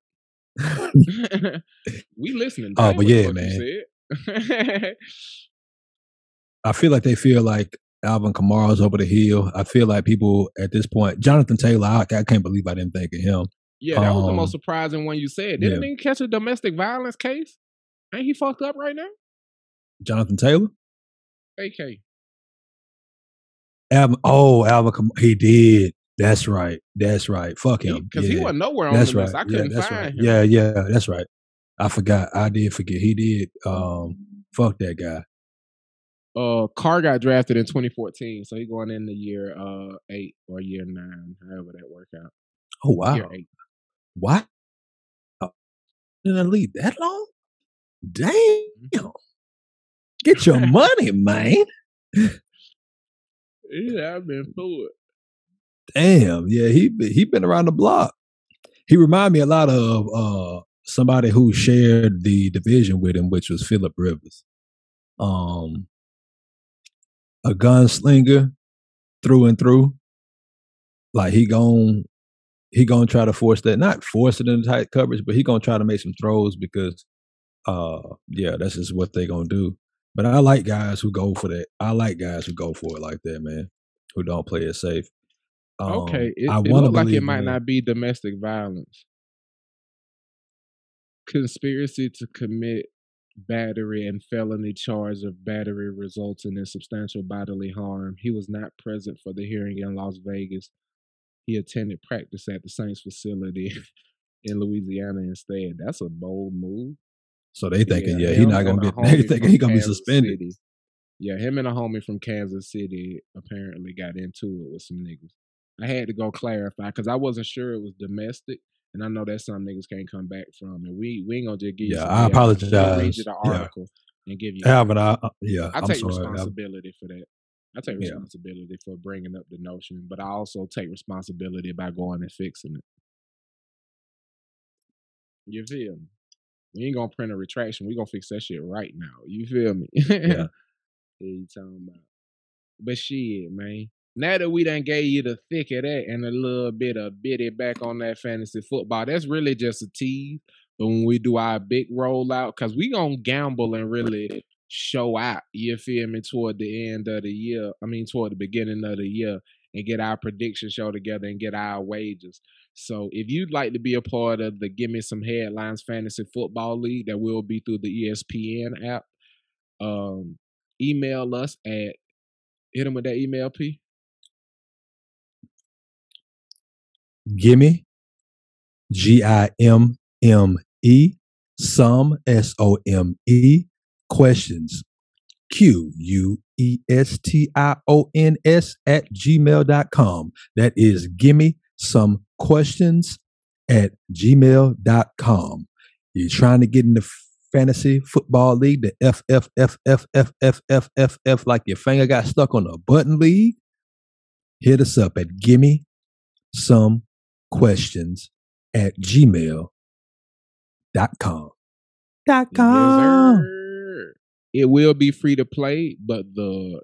We listening. Oh, but yeah, man. I feel like they feel like Alvin Kamara's over the hill. I feel like people at this point, Jonathan Taylor, I can't believe I didn't think of him. Yeah, that was the most surprising one you said. Didn't he catch a domestic violence case? Ain't he fucked up right now? Jonathan Taylor? AK. Alvin, he did. That's right. Fuck him. Because he wasn't nowhere on the list. I couldn't find him. Yeah, that's right. I forgot. I did forget. He did. Fuck that guy. Carr got drafted in 2014, so he going in the year 8 or year 9, however that work out. Oh wow. Year 8. What? In the league that long? Damn. Get your money, man. Yeah, I've been through it. Damn, yeah, he been around the block. He reminded me a lot of somebody who shared the division with him, which was Phillip Rivers. A gunslinger through and through. Like he gonna try to force that, not force it into tight coverage, but he gonna try to make some throws because that's just what they gonna do. But I like guys who go for that. I like guys who go for it like that, man, who don't play it safe. Okay, it looks like it might not be domestic violence. Conspiracy to commit battery and felony charge of battery resulting in substantial bodily harm. He was not present for the hearing in Las Vegas. He attended practice at the Saints facility in Louisiana instead. That's a bold move. So they thinking, he's not gonna be. They thinking he's gonna be suspended. City. Yeah, him and a homie from Kansas City apparently got into it with some niggas. I had to go clarify because I wasn't sure it was domestic, and I know that's some niggas can't come back from. And we ain't gonna just give you. I apologize. I'll read you the article and give you. Alvin, I take responsibility for that. I take responsibility for bringing up the notion, but I also take responsibility by going and fixing it. You feel me? We ain't gonna print a retraction. We gonna fix that shit right now. You feel me? Yeah. You talking about? But shit, man. Now that we done gave you the thick of that and a little bit of bitty back on that fantasy football, that's really just a tease. But when we do our big rollout, because we gonna gamble and really show out, you feel me, toward the end of the year. I mean, toward the beginning of the year and get our prediction show together and get our wages. So if you'd like to be a part of the Gimme Some Headlines Fantasy Football League, that will be through the ESPN app, email us at, hit them with that email, P. Gimme, GIMME, some, SOME, questions, QUESTIONS @gmail.com. That is gimme some questions @gmail.com. You're trying to get in the fantasy football league, the FFFFFFFF, like your finger got stuck on a button league, hit us up at gimme some questions @gmail.com. Yes, it will be free to play, but the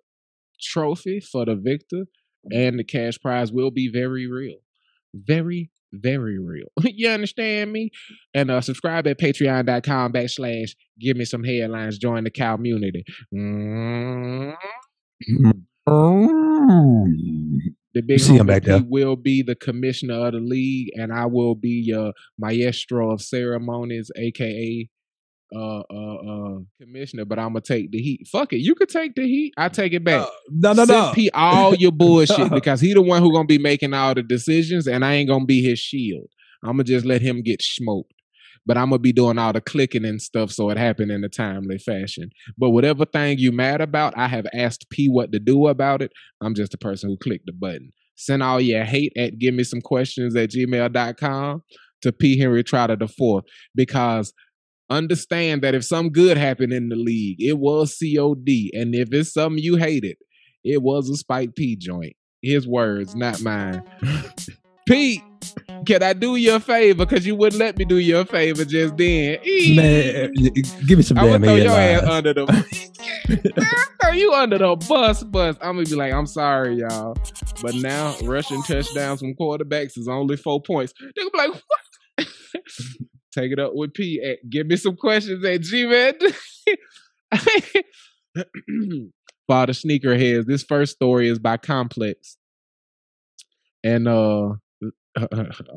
trophy for the victor and the cash prize will be very real. Very, very real. You understand me? And subscribe at patreon.com/give me some headlines. Join the community. The big homie will be the commissioner of the league, and I will be your maestro of ceremonies, aka commissioner, but I'm gonna take the heat. Fuck it, you could take the heat. I take it back. No. Send P all your bullshit because he the one who gonna be making all the decisions, and I ain't gonna be his shield. I'm gonna just let him get smoked. But I'm gonna be doing all the clicking and stuff, so it happened in a timely fashion. But whatever thing you mad about, I have asked P what to do about it. I'm just the person who clicked the button. Send all your hate at gimme-some-questions@gmail.com to P. Henry Trotter IV, because understand that if some good happened in the league, it was C.O.D. And if it's something you hated, it was a Spike P joint. His words, not mine. Pete, can I do you a favor? Because you wouldn't let me do you a favor just then. Man, give me some damn throw your ass headlines. under the throw you under the bus. I'm gonna be like, I'm sorry, y'all. But now rushing touchdowns from quarterbacks is only 4 points. They're gonna be like, what? Take it up with P at gimme-some-questions@gmail. For the sneakerheads, this first story is by Complex. And I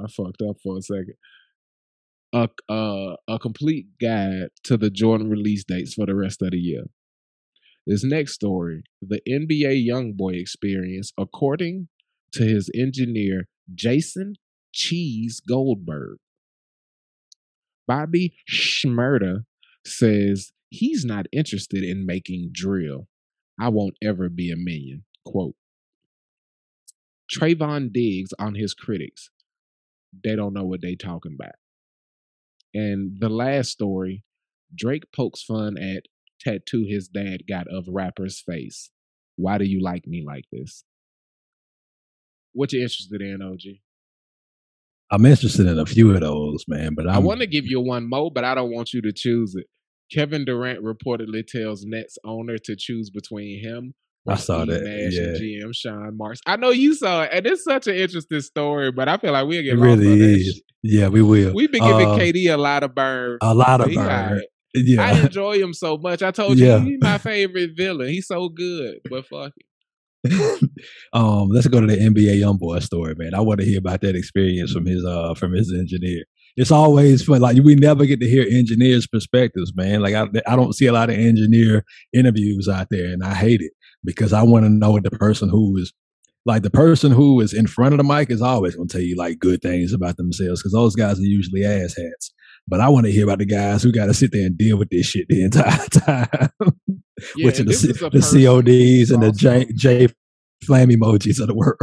fucked up for a second. A complete guide to the Jordan release dates for the rest of the year. This next story, the NBA YoungBoy experience, according to his engineer Jason Cheese Goldberg. Bobby Schmurda says he's not interested in making drill. I won't ever be a minion. Quote. Trayvon Diggs on his critics. They don't know what they talking about. And the last story, Drake pokes fun at tattoo his dad got of rapper's face. Why do you like me like this? What you interested in, OG? I'm interested in a few of those, man. But I want to give you one more, but I don't want you to choose it. Kevin Durant reportedly tells Nets owner to choose between him or Steve Nash and GM Sean Marks. I know you saw it, and it's such an interesting story, but I feel like we'll get lost on that shit. Yeah, we will. We've been giving KD a lot of burn. A lot of burn. Right. Yeah. I enjoy him so much. I told you, he's my favorite villain. He's so good, but fuck it. Let's go to the NBA YoungBoy story, man. I want to hear about that experience from his engineer. It's always fun. Like, we never get to hear engineers' perspectives, man. Like, I don't see a lot of engineer interviews out there, and I hate it because I want to know the person who is in front of the mic is always going to tell you like good things about themselves, because those guys are usually asshats. But I want to hear about the guys who got to sit there and deal with this shit the entire time. Yeah, which are the CODs and the J flame emojis of the world.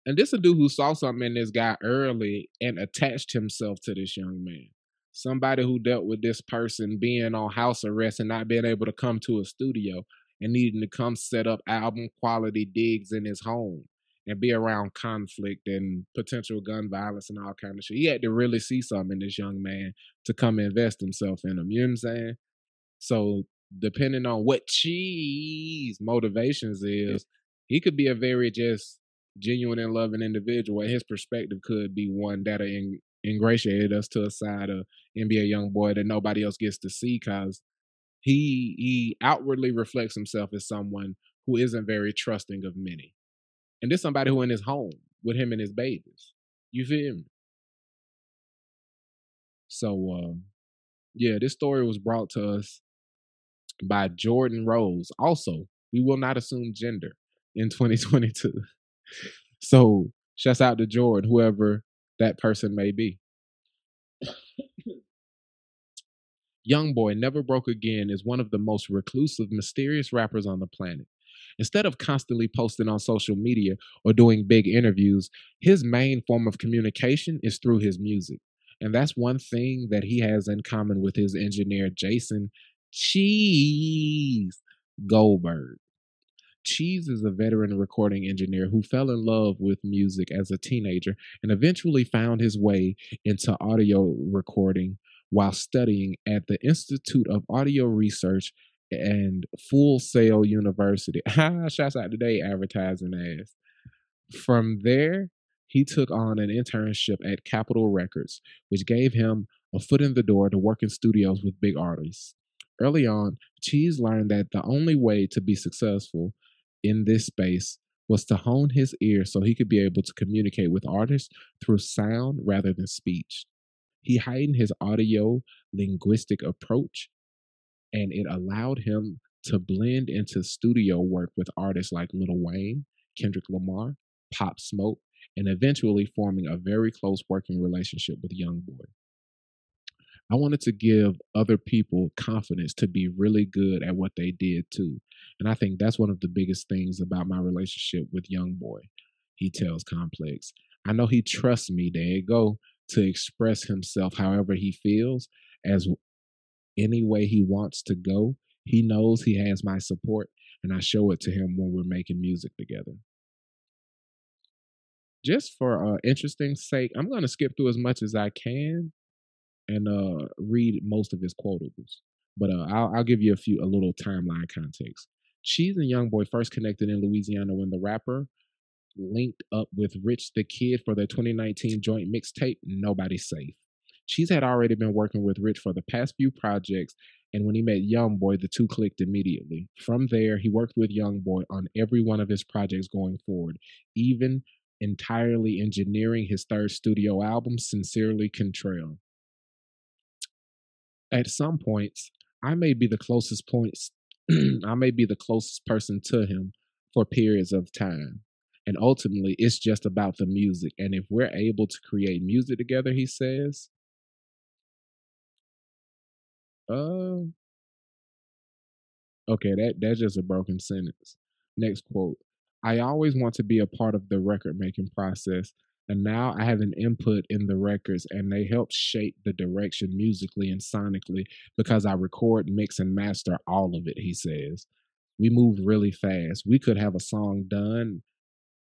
And this a dude who saw something in this guy early and attached himself to this young man. Somebody who dealt with this person being on house arrest and not being able to come to a studio and needing to come set up album quality digs in his home and be around conflict and potential gun violence and all kind of shit. He had to really see something in this young man to come invest himself in him. You know what I'm saying? So depending on what Cheese motivations is, he could be a very just genuine and loving individual. And his perspective could be one that ingratiated us to a side of NBA YoungBoy that nobody else gets to see, because he outwardly reflects himself as someone who isn't very trusting of many. And this somebody who in his home with him and his babies. You feel me? So, yeah, this story was brought to us by Jordan Rose. Also, we will not assume gender in 2022. So, shouts out to Jordan, whoever that person may be. YoungBoy Never Broke Again is one of the most reclusive, mysterious rappers on the planet. Instead of constantly posting on social media or doing big interviews, his main form of communication is through his music. And that's one thing that he has in common with his engineer, Jason Cheese Goldberg. Cheese is a veteran recording engineer who fell in love with music as a teenager and eventually found his way into audio recording while studying at the Institute of Audio Research and Full Sail University. Shouts out today, advertising ass. From there, he took on an internship at Capitol Records, which gave him a foot in the door to work in studios with big artists. Early on, Cheese learned that the only way to be successful in this space was to hone his ear so he could be able to communicate with artists through sound rather than speech. He heightened his audio linguistic approach, and it allowed him to blend into studio work with artists like Lil Wayne, Kendrick Lamar, Pop Smoke, and eventually forming a very close working relationship with Youngboy. I wanted to give other people confidence to be really good at what they did too. And I think that's one of the biggest things about my relationship with Youngboy. He tells Complex, I know he trusts me, there you go, to express himself however he feels, as any way he wants to go. He knows he has my support, and I show it to him when we're making music together. Just for interesting sake, I'm going to skip through as much as I can and read most of his quotables. But I'll give you a little timeline context. Cheese and Youngboy first connected in Louisiana when the rapper linked up with Rich the Kid for their 2019 joint mixtape, Nobody's Safe. Cheese had already been working with Rich for the past few projects, and when he met Youngboy, the two clicked immediately. From there, he worked with Youngboy on every one of his projects going forward, even entirely engineering his third studio album, Sincerely Contrail. At some points, I may be the closest person to him for periods of time. And ultimately, it's just about the music. And if we're able to create music together, he says, okay, that's just a broken sentence. Next quote. I always want to be a part of the record making process, and now I have an input in the records, and they help shape the direction musically and sonically because I record, mix, and master all of it, he says. We move really fast. We could have a song done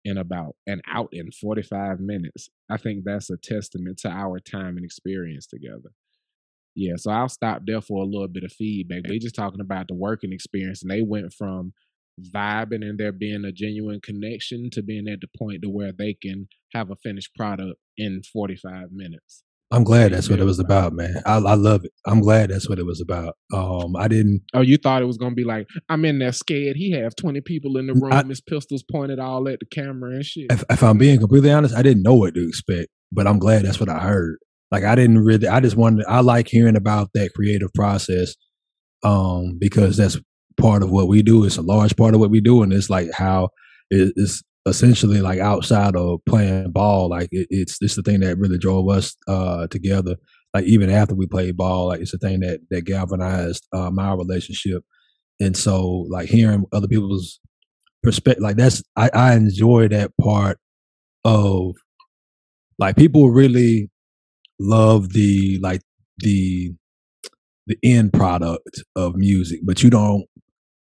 in about and out in 45 minutes. I think that's a testament to our time and experience together. Yeah, so I'll stop there for a little bit of feedback. They just talking about the working experience, and they went from vibing and there being a genuine connection to being at the point to where they can have a finished product in 45 minutes. I'm glad that's what it was about, man. I love it. I'm glad that's what it was about. I didn't. Oh, you thought it was gonna be like, I'm in there scared. He have 20 people in the room. His pistols pointed all at the camera and shit. If I'm being completely honest, I didn't know what to expect, but I'm glad that's what I heard. Like I didn't really. I just wanted. I like hearing about that creative process, because that's part of what we do. It's a large part of what we do, and it's like how it's essentially like outside of playing ball. Like it's the thing that really drove us together. Like even after we played ball, like it's the thing that galvanized my relationship. And so like hearing other people's perspective, like I enjoy that part of like people really love the end product of music, but you don't.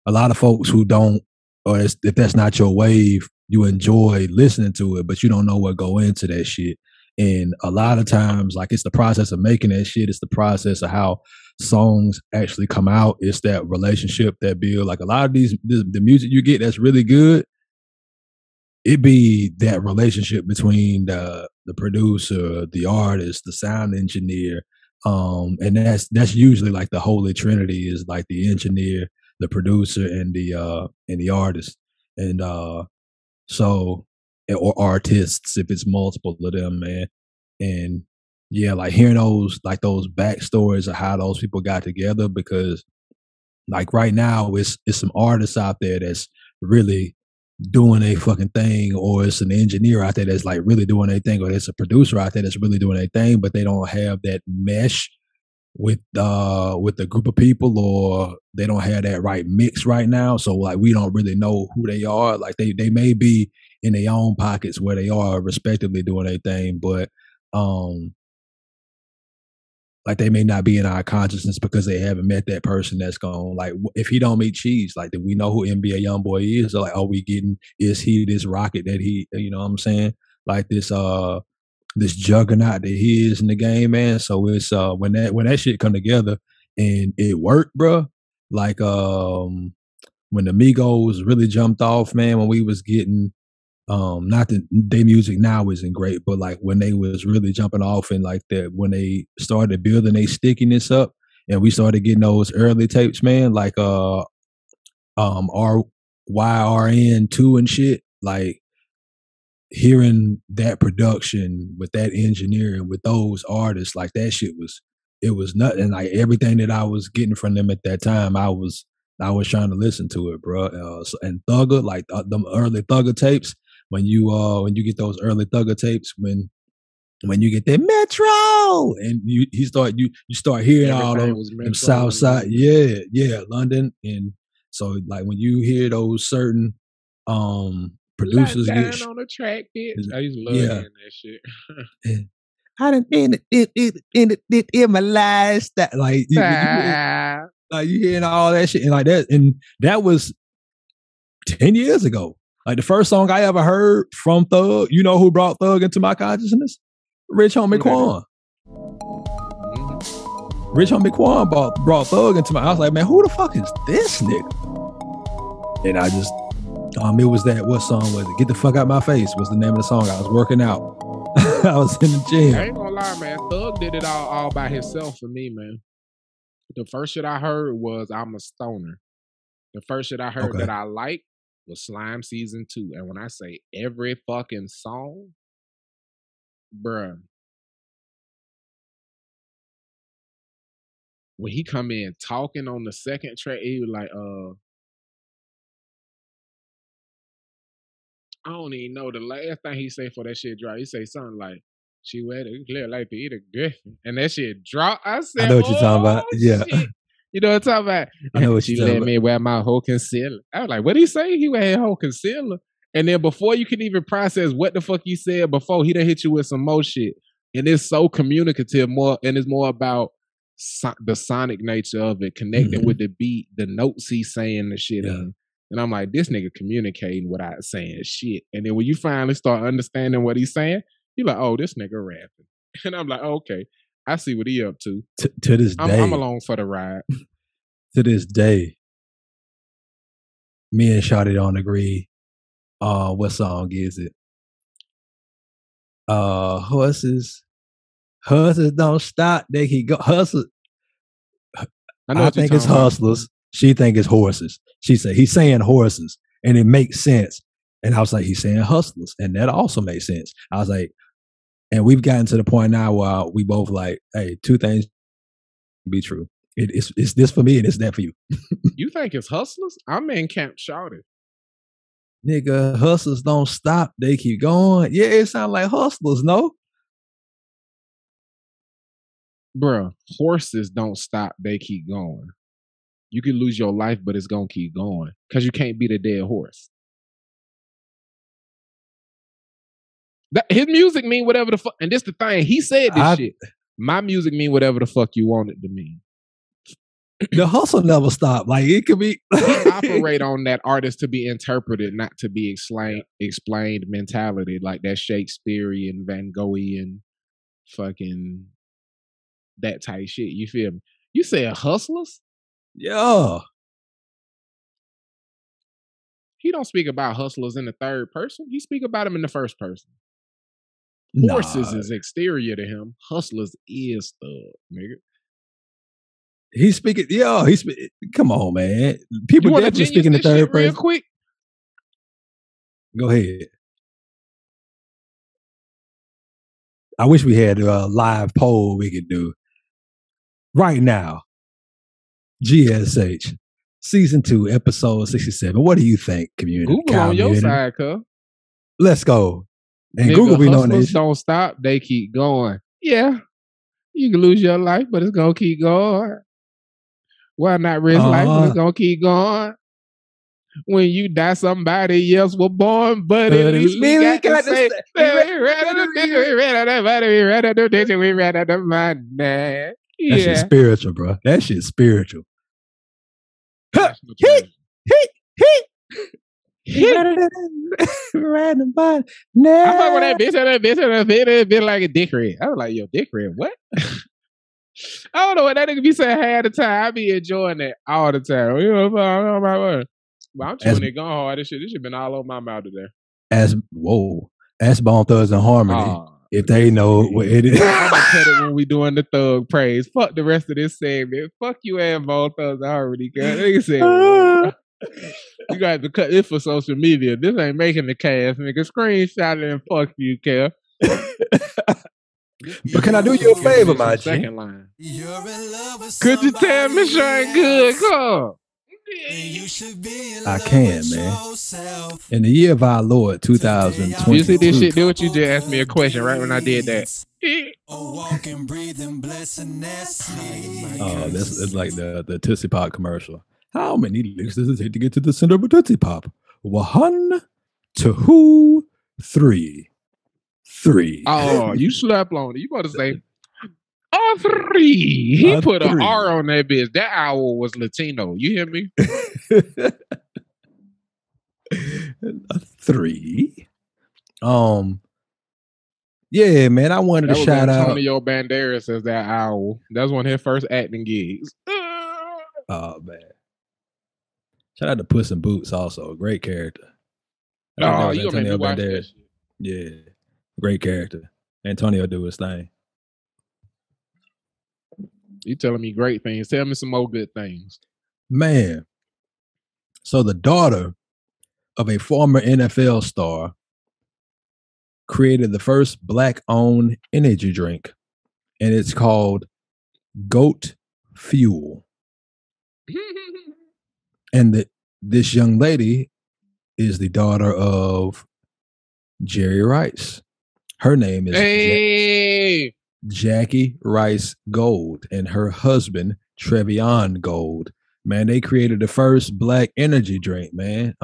A lot of folks who don't, or if that's not your wave, you enjoy listening to it, but you don't know what go into that shit. And a lot of times, like it's the process of making that shit. It's the process of how songs actually come out. It's that relationship that build. Like a lot of the music you get that's really good, it be that relationship between the producer, the artist, the sound engineer, and that's usually like the holy trinity is like the engineer, the producer, and the artist, and so or artists if it's multiple of them, man. And yeah, like hearing those backstories of how those people got together, because like right now it's some artists out there that's really doing a fucking thing, or it's an engineer out there that's like really doing a thing, or it's a producer out there that's really doing a thing, but they don't have that mesh with the group of people, or they don't have that right mix right now. So like we don't really know who they are. Like they may be in their own pockets where they are respectively doing their thing, but like they may not be in our consciousness because they haven't met that person that's going, like if he don't meet Cheese, like do we know who NBA Youngboy is? Or like are we getting, is he this rocket that he, you know what I'm saying? Like this juggernaut that he is in the game, man. So it's when that shit come together and it worked, bro. Like when the Migos really jumped off, man, when we was getting not that their music now isn't great, but like when they was really jumping off, and like that when they started building their stickiness up, and we started getting those early tapes, man, like RYRN2 and shit, like hearing that production with that engineering with those artists, like that shit it was nothing. Like everything that I was getting from them at that time, I was trying to listen to it, bro. And Thugger, like them early Thugger tapes, when you get those early Thugger tapes, when you get that Metro and you start hearing all them South Side, London, and so like when you hear those certain producers get on the track, bitch. I used to love hearing that shit. I done in my lifestyle, like you hearing all that shit and like that, and that was 10 years ago. Like the first song I ever heard from Thug, you know who brought Thug into my consciousness? Rich Homie Quan. Rich Homie Quan brought Thug into my. I was like, man, who the fuck is this nigga? And I just, it was that. What song was it? Get the fuck out my face was the name of the song. I was working out. I was in the gym. I ain't gonna lie, man. Thug did it all by himself for me, man. The first shit I heard was I'm a Stoner. The first shit I heard that I liked was Slime Season 2. And when I say every fucking song, bruh, when he come in talking on the second track, he was like, I don't even know the last thing he said for that shit drop. He say something like, she wear the clear like to eat a griffin. And that shit drop. I said, I know what you're talking about. Yeah. Shit. You know what I'm talking about? I know what she let me wear my whole concealer. I was like, what did he say? He wear his whole concealer. And then before you can even process what the fuck he said before, he done hit you with some more shit. And it's so communicative and it's more about the sonic nature of it, connecting with the beat, the notes he's saying the shit in. And I'm like, this nigga communicating without saying shit. And then when you finally start understanding what he's saying, you're like, oh, this nigga rapping. And I'm like, okay, I see what he up to. To this day. I'm along for the ride. To this day, me and Shawty don't agree. What song is it? Horses don't stop. They keep go. Hustlers. I think it's hustlers. She think it's horses. She said he's saying horses, and it makes sense. And I was like, he's saying hustlers, and that also makes sense. I was like, and we've gotten to the point now where we both like, hey, two things be true. It's this for me and it's that for you. You think it's hustlers? I'm in Camp Shawty. Nigga, hustlers don't stop. They keep going. Yeah, it sounds like hustlers, no? Bruh, horses don't stop. They keep going. You can lose your life, but it's going to keep going because you can't beat a dead horse. His music mean whatever the fuck. And this the thing. He said this shit. My music mean whatever the fuck you want it to mean. The hustle never stopped. Like it could be operate on that artist to be interpreted, not to be explained mentality, like that Shakespearean, Van Goghian, fucking that type shit. You feel me? You said hustlers? Yeah. He don't speak about hustlers in the third person. He speak about them in the first person. Horses is exterior to him. Hustlers is Thug, nigga. He's speaking. Yo, come on, man. People definitely speaking the third person. Real quick. Go ahead. I wish we had a live poll we could do right now. GSH Season 2, Episode 67. What do you think, community? Google on your side, cuz. Let's go. And nigga, Google be knowing this. Don't stop. They keep going. Yeah. You can lose your life, but it's going to keep going. Why not risk life, but it's going to keep going? When you die, somebody else was born, but at least we got to say, we ran out of money. Yeah. That shit's spiritual, bro. That shit's spiritual. I fuck with that bitch like a dick red. I was like, yo, dick red, what? I don't know what that nigga be saying half the time. I be enjoying that all the time. You know, but I'm chewing it going hard. This shit been all over my mouth today. Ask Bone Thugs and Harmony. If they know what it is. I'm gonna cut it when we doing the thug praise. Fuck the rest of this segment. Fuck you and Bone Thugs and Harmony. Nigga said, You got to cut this for social media. This ain't making the cast, nigga. Screenshot it and fuck you, Kel. But can I do you a favor, my G? Second line. Could you tell me she ain't good, Carl? I can, man. In the year of our Lord, 2022. You see this shit? Do what you just asked me a question right when I did that. Oh, that's like the Tootsie Pop commercial. How many licks does it take to get to the center of a Tootsie Pop? 1, 2, 3. 3. Oh, you slept on it. You about to say, 3. He put an R on that bitch. That owl was Latino. You hear me? 3. Yeah, man. I wanted to shout out Antonio Banderas as that owl. That was one of his first acting gigs. Oh man. Shout out to Puss in Boots also. Great character. Oh, you gonna make me watch that shit. Yeah. Great character. Antonio do his thing. You telling me great things. Tell me some more good things. Man. So the daughter of a former NFL star created the first Black-owned energy drink, and it's called Goat Fuel. And this young lady is the daughter of Jerry Rice. Her name is Jackie Rice Gold, and her husband Trevion Gold. Man, they created the first Black energy drink, man.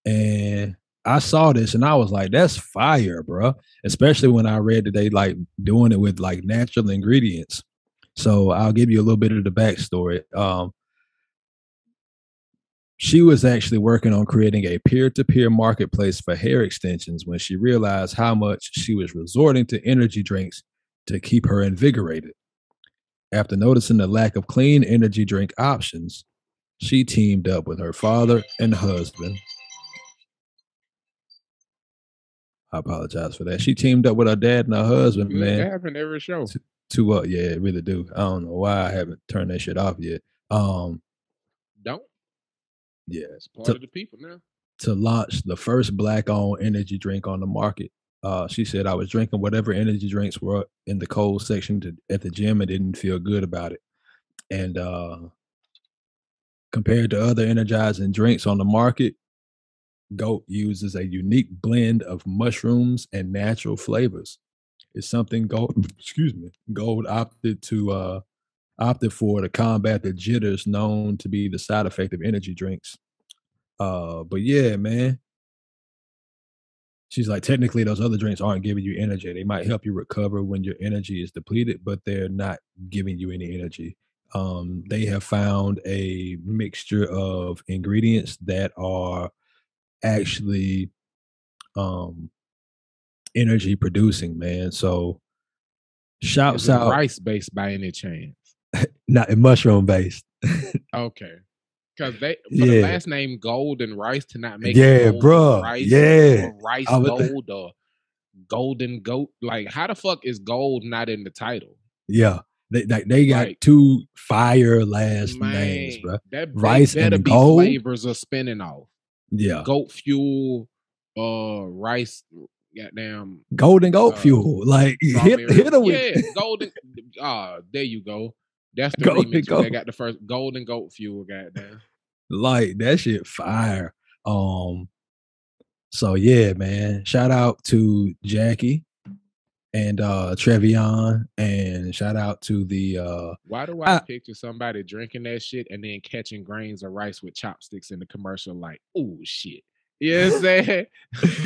And I saw this and I was like, that's fire, bro. Especially when I read that they like doing it with like natural ingredients. So I'll give you a little bit of the backstory. She was actually working on creating a peer-to-peer marketplace for hair extensions when she realized how much she was resorting to energy drinks to keep her invigorated. After noticing the lack of clean energy drink options, she teamed up with her father and husband. I apologize for that. She teamed up with her dad and her husband, man. That happened every show. Yeah, it really do. I don't know why I haven't turned that shit off yet. Don't? Yeah. It's part of the people now. To launch the first Black-owned energy drink on the market. She said, I was drinking whatever energy drinks were in the cold section at the gym and didn't feel good about it. And compared to other energizing drinks on the market, Goat uses a unique blend of mushrooms and natural flavors. It's something Gold opted for to combat the jitters known to be the side effect of energy drinks. But yeah, man. She's like, technically, those other drinks aren't giving you energy. They might help you recover when your energy is depleted, but they're not giving you any energy. They have found a mixture of ingredients that are actually energy producing, man. So shouts out. Rice based by any chance? Not mushroom based. Okay. Because the last name Gold and Rice to not make it bro. Rice or Rice Gold or Golden Goat. Like, how the fuck is Gold not in the title? Yeah. They got like, two fire last names, bro. That Rice better and be Gold. Flavors are spinning off. Yeah. Goat Fuel, Rice, goddamn. Golden Goat Fuel. Like, hit them with. Yeah, Golden. There you go. That's the remix where they got the first Golden Goat Fuel, goddamn. Like, that shit fire. So yeah, man. Shout out to Jackie and Trevion, and shout out to the why do I picture somebody drinking that shit and then catching grains of rice with chopsticks in the commercial like, oh shit. You know what I'm saying?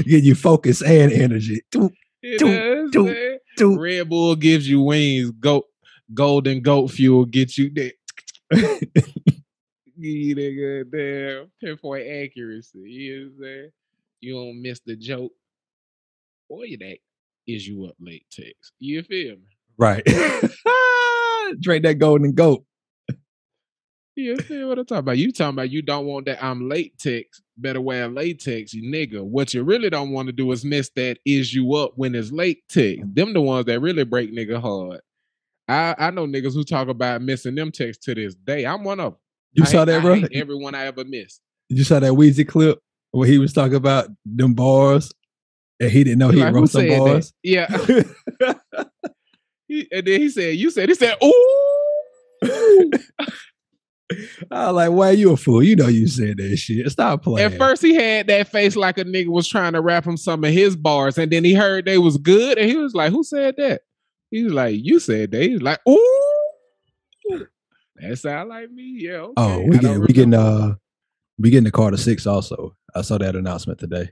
Get you focus and energy. Red Bull gives you wings. Golden Goat Fuel gets you there. Give you that goddamn pinpoint accuracy. You know what I'm saying? You don't miss the joke. Boy, that is you up late text. You feel me? Right. Drink that Golden Goat. You feel what I'm talking about? You talking about you don't want that I'm late text. Better wear latex, you nigga. What you really don't want to do is miss that is you up when it's late text. Them the ones that really break nigga hard. I know niggas who talk about missing them texts to this day. I'm one of them. You saw that, bro? I hate everyone I ever missed. You saw that Weezy clip where he was talking about them bars and he didn't know he wrote some bars? That? Yeah. And then he said, ooh. I was like, why you a fool? You know you said that shit. Stop playing. At first he had that face like a nigga was trying to rap him some of his bars, and then he heard they was good, and he was like, who said that? He was like, you said that. He was like, ooh. That sound like me. Yeah, okay. Oh, we getting the Carter 6 also. I saw that announcement today.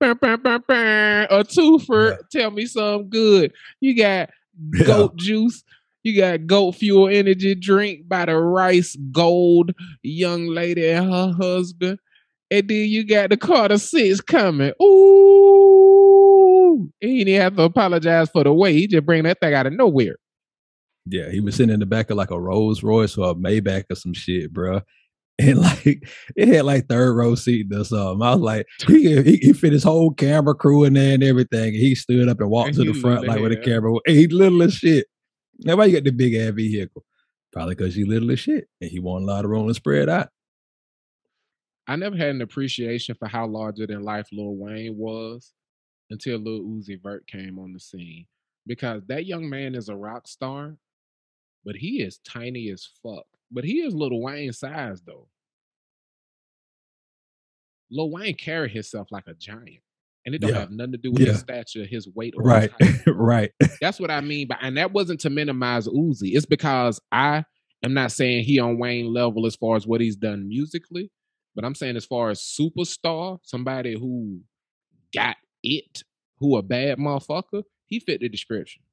A twofer, tell me something good. You got goat juice. You got goat fuel energy drink by the Rice Gold young lady and her husband. And then you got the Carter 6 coming. Ooh. He didn't have to apologize for the way. He just bring that thing out of nowhere. Yeah, he was sitting in the back of like a Rolls Royce or a Maybach or some shit, bro. And like it had like third row seat or something. I was like, he fit his whole camera crew in there and everything. And he stood up and walked to the front like with a camera. And he little as shit. Now why you got the big ass vehicle? Probably because he little as shit and he wanted a lot of room to spread out. I never had an appreciation for how larger than life Lil Wayne was until Lil Uzi Vert came on the scene. Because that young man is a rock star, but he is tiny as fuck. But he is Lil Wayne size though. Lil Wayne carried himself like a giant. And it don't have nothing to do with his stature, his weight, or his height. Right. That's what I mean. And that wasn't to minimize Uzi. It's because I am not saying he on Wayne level as far as what he's done musically, but I'm saying as far as superstar, somebody who got it, who a bad motherfucker, he fit the description.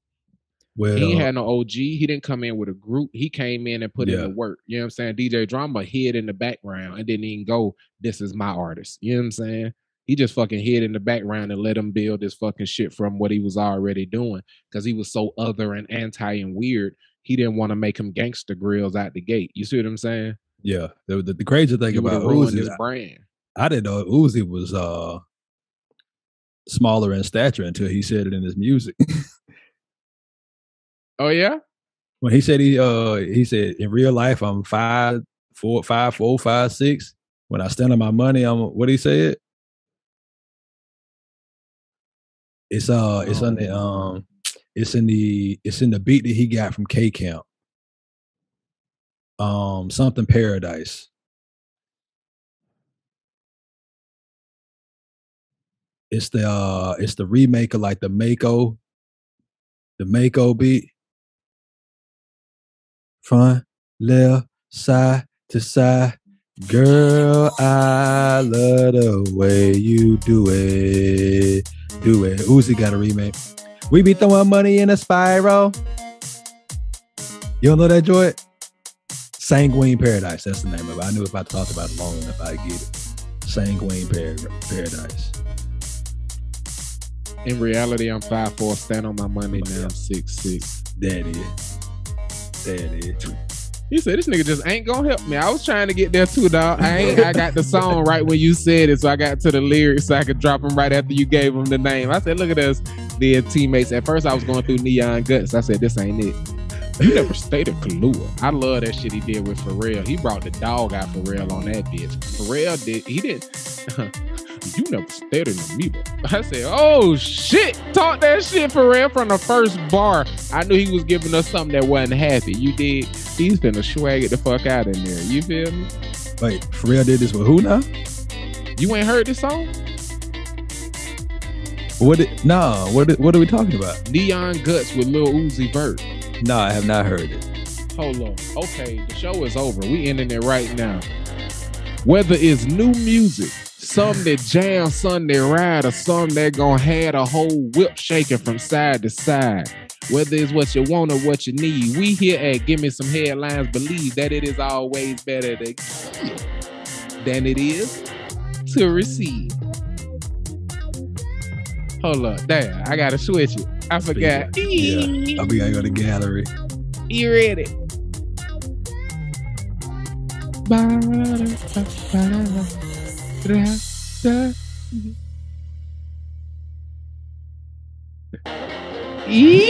Well, he ain't had no OG. He didn't come in with a group. He came in and put in the work. You know what I'm saying? DJ Drama hid in the background and didn't even go, this is my artist. You know what I'm saying? He just fucking hid in the background and let him build this fucking shit from what he was already doing because he was so other and anti and weird. He didn't want to make him gangster grills out the gate. You see what I'm saying? Yeah. The crazy thing about Uzi, his brand. I didn't know Uzi was smaller in stature until he said it in his music. Oh yeah? When he said he said in real life I'm 5'4", 5'6". When I stand on my money, I'm what he said. It's in the beat that he got from K Camp. Something Paradise. It's the remake of like the Mako beat. Front, left, side to side. Girl, I love the way you do it. Do it. Uzi got a remake. We be throwing money in a spiral. You don't know that joint? Sanguine Paradise. That's the name of it. I knew if I talked about it long enough, I'd get it. Sanguine Paradise. In reality, I'm 5'4", stand on my money now. I'm 6'6". That is. You said this nigga just ain't gonna help me. I was trying to get there too, dog. I got the song right when you said it, so I got to the lyrics so I could drop them right after you gave him the name. I said, look at us, dear teammates. At first I was going through Neon Guts. I said, this ain't it. You never stayed at Kahlua. I love that shit he did with Pharrell. He brought the dog out Pharrell on that bitch. Pharrell didn't. You never stayed in Amoeba. I said, oh shit, talk that shit Pharrell from the first bar. I knew he was giving us something that wasn't happy. You did. He's finna swag it the fuck out in there. You feel me? Wait, Pharrell did this with who now? You ain't heard this song? What are we talking about? Neon Guts with Lil Uzi Vert. No, I have not heard it. Hold on. Okay, the show is over. We ending it right now. Whether it's new music, some that jam, some that ride, or some that gonna have a whole whip shaking from side to side. Whether it's what you want or what you need, we here at Gimme Some Headlines believe that it is always better to give than it is to receive. Hold up, damn, I gotta switch it. I forgot. Yeah, we gotta go to gallery. You ready? Eee!